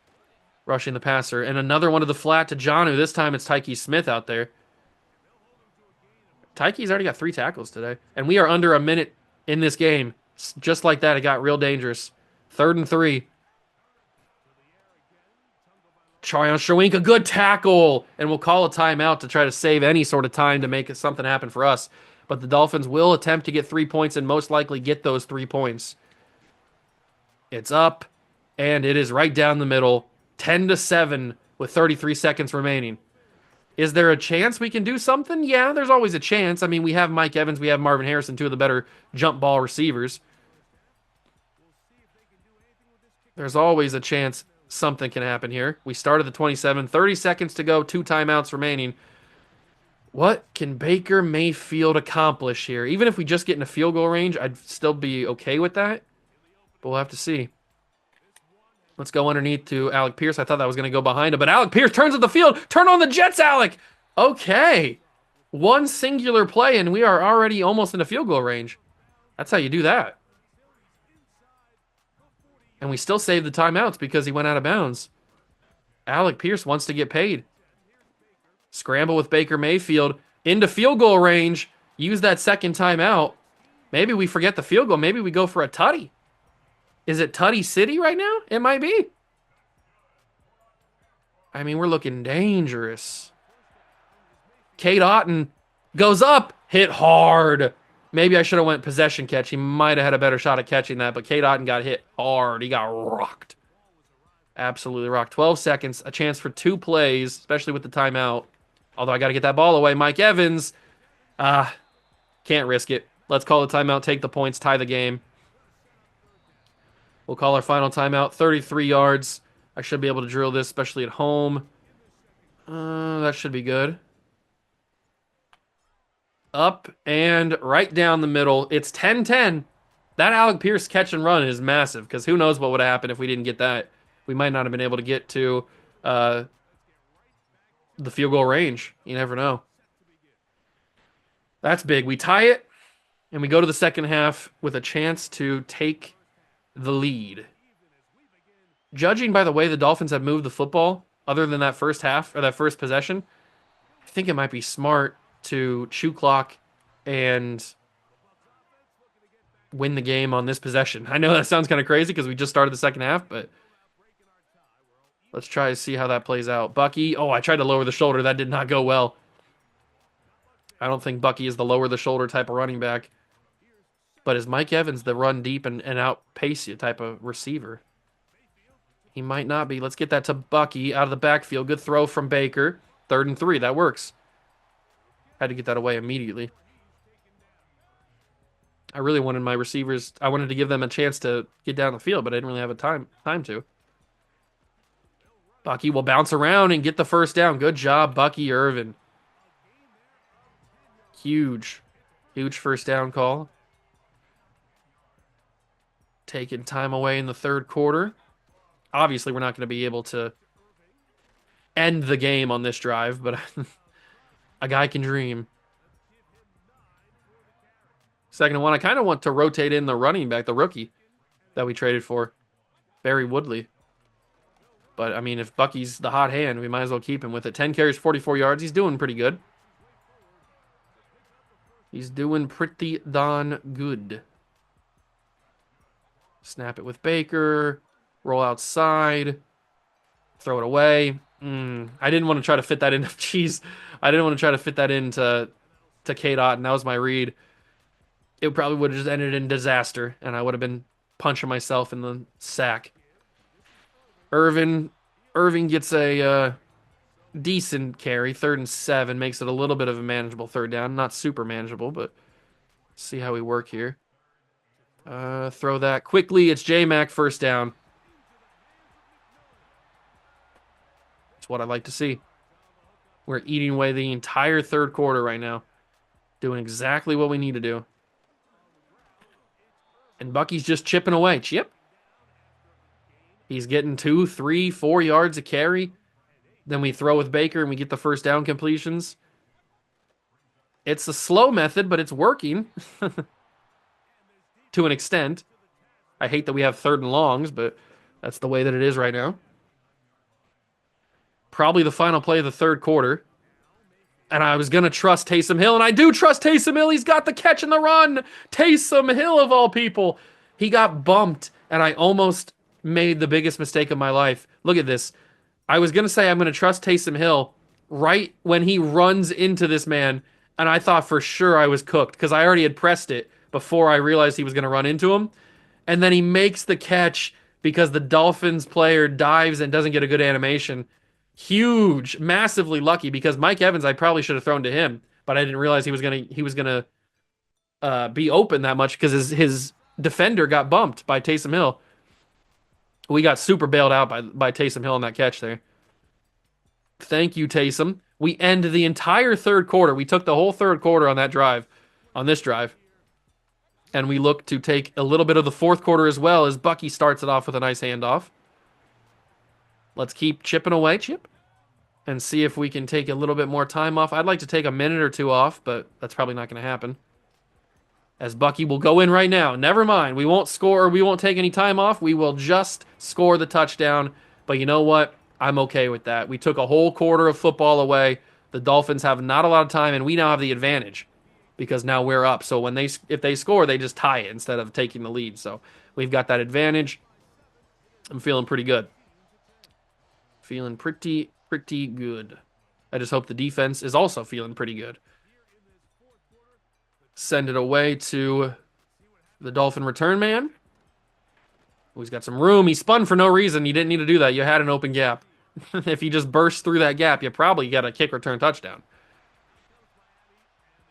rushing the passer. And another one to the flat to Jonnu. This time it's Tyke Smith out there. Tyke's already got 3 tackles today. And we are under a minute in this game. Just like that, it got real dangerous. 3rd and 3. Tryon Shawinka, good tackle. And we'll call a timeout to try to save any sort of time to make something happen for us. But the Dolphins will attempt to get 3 points and most likely get those 3 points. It's up, and it is right down the middle. 10-7 with 33 seconds remaining. Is there a chance we can do something? Yeah, there's always a chance. I mean, we have Mike Evans, we have Marvin Harrison, 2 of the better jump ball receivers. There's always a chance Something can happen here. We started the 27, 30 seconds to go, 2 timeouts remaining. What can Baker Mayfield accomplish here? Even if we just get in a field goal range, I'd still be okay with that. But we'll have to see. Let's go underneath to Alec Pierce. I thought that was going to go behind him, but Alec Pierce turns at the field. Turn on the Jets, Alec. Okay. One singular play, and we are already almost in a field goal range. That's how you do that. And we still saved the timeouts because he went out of bounds. Alec Pierce wants to get paid. Scramble with Baker Mayfield into field goal range. Use that second timeout. Maybe we forget the field goal. Maybe we go for a tutty. Is it Tutty City right now? It might be. I mean, we're looking dangerous. Cade Otton goes up, hit hard. Maybe I should have went possession catch. He might have had a better shot at catching that, but Cade Otton got hit hard. He got rocked. Absolutely rocked. 12 seconds, a chance for 2 plays, especially with the timeout. Although I got to get that ball away. Mike Evans, can't risk it. Let's call the timeout, take the points, tie the game. We'll call our final timeout, 33 yards. I should be able to drill this, especially at home. That should be good. Up and right down the middle. It's 10-10. That Alec Pierce catch and run is massive because who knows what would have happened if we didn't get that. We might not have been able to get to the field goal range. You never know. That's big. We tie it, and we go to the second half with a chance to take the lead. Judging by the way the Dolphins have moved the football, other than that first half or that first possession, I think it might be smart to chew clock and win the game on this possession. I know that sounds kind of crazy because we just started the second half, but let's try to see how that plays out. Bucky, I tried to lower the shoulder. That did not go well. I don't think Bucky is the lower the shoulder type of running back. But is Mike Evans the run deep and outpace you type of receiver? He might not be. Let's get that to Bucky out of the backfield. Good throw from Baker. 3rd and 3. That works. Had to get that away immediately. I really wanted my receivers. I wanted to give them a chance to get down the field, but I didn't really have a time to. Bucky will bounce around and get the first down. Good job, Bucky Irvin. Huge first down call. Taking time away in the third quarter. Obviously, we're not going to be able to end the game on this drive, but a guy can dream. 2nd and 1. I kind of want to rotate in the running back, the rookie that we traded for, Barry Woodley. But, I mean, if Bucky's the hot hand, we might as well keep him with it. 10 carries, 44 yards. He's doing pretty good. He's doing pretty darn good. Snap it with Baker. Roll outside. Throw it away. I didn't want to try to fit that in. Jeez. I didn't want to try to fit that into Cade Otton. That was my read. It probably would have just ended in disaster, and I would have been punching myself in the sack. Irvin gets a decent carry. 3rd and 7 makes it a little bit of a manageable third down. Not super manageable, but see how we work here. Throw that quickly. It's J-Mac, first down. That's what I like to see. We're eating away the entire third quarter right now. Doing exactly what we need to do. And Bucky's just chipping away. Chip. He's getting 2, 3, 4 yards a carry. Then we throw with Baker and we get the first down completions. It's a slow method, but it's working. To an extent. I hate that we have 3rd and longs, but that's the way that it is right now. Probably the final play of the third quarter. And I was going to trust Taysom Hill, and I do trust Taysom Hill. He's got the catch and the run. Taysom Hill, of all people. He got bumped, and I almost made the biggest mistake of my life. Look at this. I was going to say I'm going to trust Taysom Hill right when he runs into this man, and I thought for sure I was cooked because I already had pressed it before I realized he was going to run into him. And then he makes the catch because the Dolphins player dives and doesn't get a good animation. Huge, massively lucky because Mike Evans, I probably should have thrown to him, but I didn't realize he was gonna be open that much because his defender got bumped by Taysom Hill. We got super bailed out by Taysom Hill on that catch there. Thank you, Taysom. We end the entire third quarter. We took the whole third quarter on that drive, on this drive. And we look to take a little bit of the fourth quarter as well as Bucky starts it off with a nice handoff. Let's keep chipping away, Chip, and see if we can take a little bit more time off. I'd like to take a minute or two off, but that's probably not going to happen. As Bucky will go in right now. Never mind. We won't score or we won't take any time off. We will just score the touchdown. But you know what? I'm okay with that. We took a whole quarter of football away. The Dolphins have not a lot of time, and we now have the advantage because now we're up. So when if they score, they just tie it instead of taking the lead. So we've got that advantage. I'm feeling pretty good. Feeling pretty good. I just hope the defense is also feeling pretty good. Send it away to the Dolphin return man. Oh, he's got some room. He spun for no reason. You didn't need to do that. You had an open gap. If you just burst through that gap, you probably get a kick return touchdown.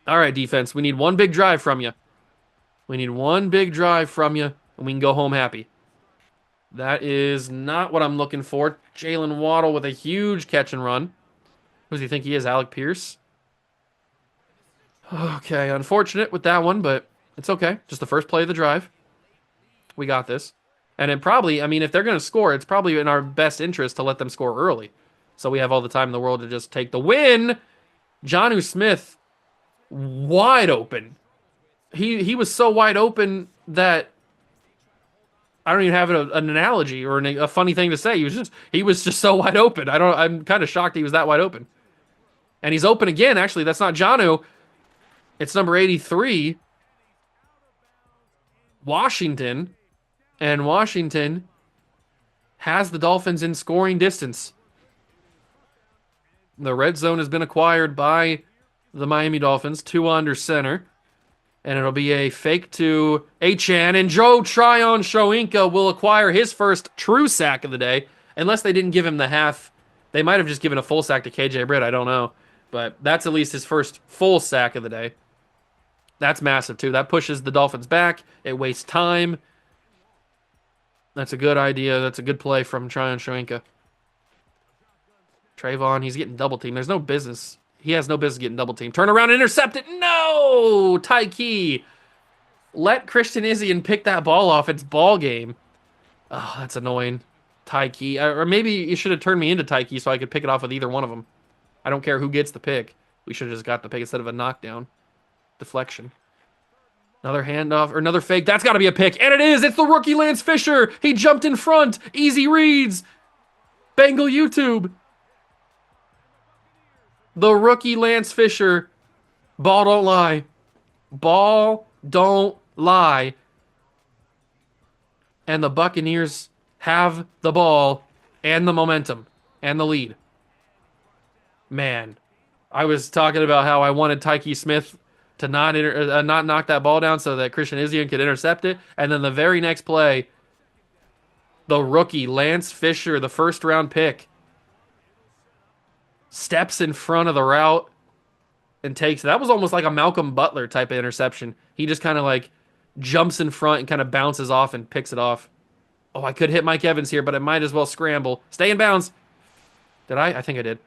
All right, defense. We need one big drive from you. We need one big drive from you, and we can go home happy. That is not what I'm looking for. Jalen Waddle with a huge catch and run. Who does he think he is, Alec Pierce? Okay, unfortunate with that one, but it's okay. Just the first play of the drive. We got this. And it probably, I mean, if they're going to score, it's probably in our best interest to let them score early. So we have all the time in the world to just take the win. Jonnu Smith, wide open. He was so wide open that I don't even have an analogy or a funny thing to say. He was just so wide open. I'm kind of shocked he was that wide open. And he's open again. Actually, that's not Jonnu. It's number 83, Washington. And Washington has the Dolphins in scoring distance. The red zone has been acquired by the Miami Dolphins. Tua under center. And it'll be a fake to Achane. And Joe Tryon-Shoyinka will acquire his first true sack of the day. Unless they didn't give him the half. They might have just given a full sack to KJ Britt. I don't know. But that's at least his first full sack of the day. That's massive, too. That pushes the Dolphins back. It wastes time. That's a good idea. That's a good play from Tryon-Shoyinka. Trayvon, he's getting double teamed. There's no business. He has no business getting double teamed. Turn around and intercept it. No! Tyke. Let Christian Izien pick that ball off. It's ball game. Oh, that's annoying. Tyke. Or maybe you should have turned me into Tyke so I could pick it off with either one of them. I don't care who gets the pick. We should have just got the pick instead of a knockdown. Deflection. Another handoff, or another fake. That's got to be a pick. And it is. It's the rookie Lance Fisher. He jumped in front. Easy reads. Bengal YouTube. The rookie Lance Fisher. Ball don't lie. Ball don't lie. And the Buccaneers have the ball and the momentum and the lead. Man, I was talking about how I wanted Tyke Smith to not knock that ball down so that Christian Izien could intercept it. And then the very next play, the rookie, Lance Fisher, the first round pick, steps in front of the route and takes it. That was almost like a Malcolm Butler type of interception. He just kind of like jumps in front and kind of bounces off and picks it off. Oh, I could hit Mike Evans here, but I might as well scramble. Stay in bounds. Did I? I think I did.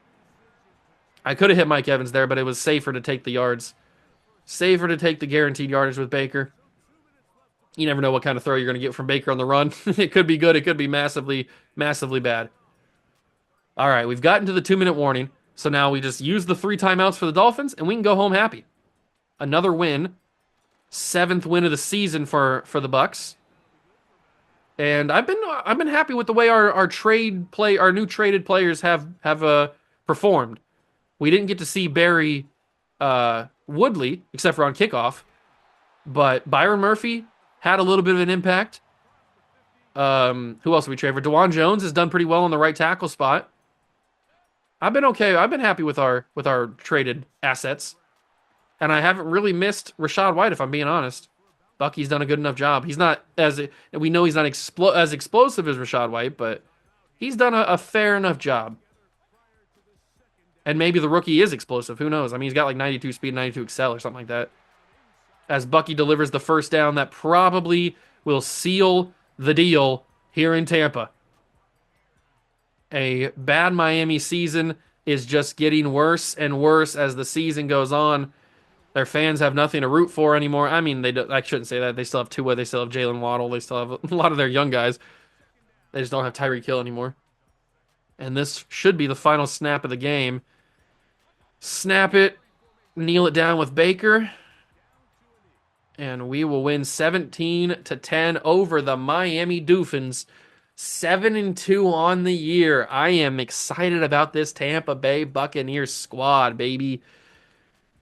I could have hit Mike Evans there, but it was safer to take the yards. Safer to take the guaranteed yardage with Baker. You never know what kind of throw you're going to get from Baker on the run. It could be good. It could be massively, massively bad. All right, we've gotten to the 2-minute warning. So now we just use the 3 timeouts for the Dolphins, and we can go home happy. Another win. 7th win of the season for the Bucs. And I've been happy with the way our new traded players have performed. We didn't get to see Barry Woodley, except for on kickoff. But Byron Murphy had a little bit of an impact. Who else did we trade for? DeJuan Jones has done pretty well on the right tackle spot. I've been okay. I've been happy with our traded assets. And I haven't really missed Rachaad White, if I'm being honest. Bucky's done a good enough job. He's not we know he's not as explosive as Rachaad White, but he's done a fair enough job. And maybe the rookie is explosive. Who knows? I mean, he's got like 92 speed, 92 excel or something like that. As Bucky delivers the first down that probably will seal the deal here in Tampa. A bad Miami season is just getting worse and worse as the season goes on. Their fans have nothing to root for anymore. I mean, I shouldn't say that. They still have Tua. They still have Jalen Waddle. They still have a lot of their young guys. They just don't have Tyreek Hill anymore. And this should be the final snap of the game. Snap it, kneel it down with Baker, and we will win 17-10 over the Miami Dolphins. 7-2 on the year. I am excited about this Tampa Bay Buccaneers squad, baby.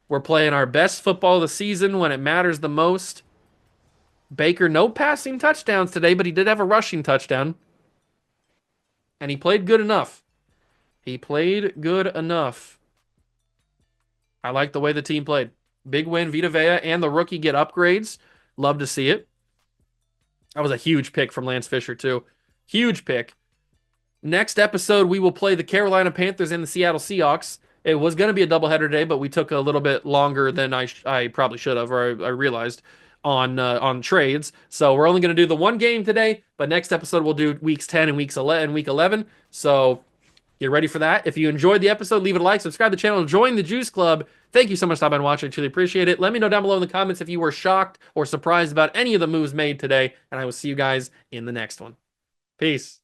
We're playing our best football of the season when it matters the most. Baker, no passing touchdowns today, but he did have a rushing touchdown. And he played good enough. He played good enough. I like the way the team played. Big win. Vita Vea and the rookie get upgrades. Love to see it. That was a huge pick from Lance Fisher, too. Huge pick. Next episode, we will play the Carolina Panthers and the Seattle Seahawks. It was going to be a doubleheader today, but we took a little bit longer than I probably should have, or I realized on trades. So we're only going to do the one game today, but next episode we'll do weeks 10 and week 11. So get ready for that. If you enjoyed the episode, leave it a like, subscribe to the channel, join the Juice Club. Thank you so much for stopping and watching. I truly appreciate it. Let me know down below in the comments if you were shocked or surprised about any of the moves made today, and I will see you guys in the next one. Peace.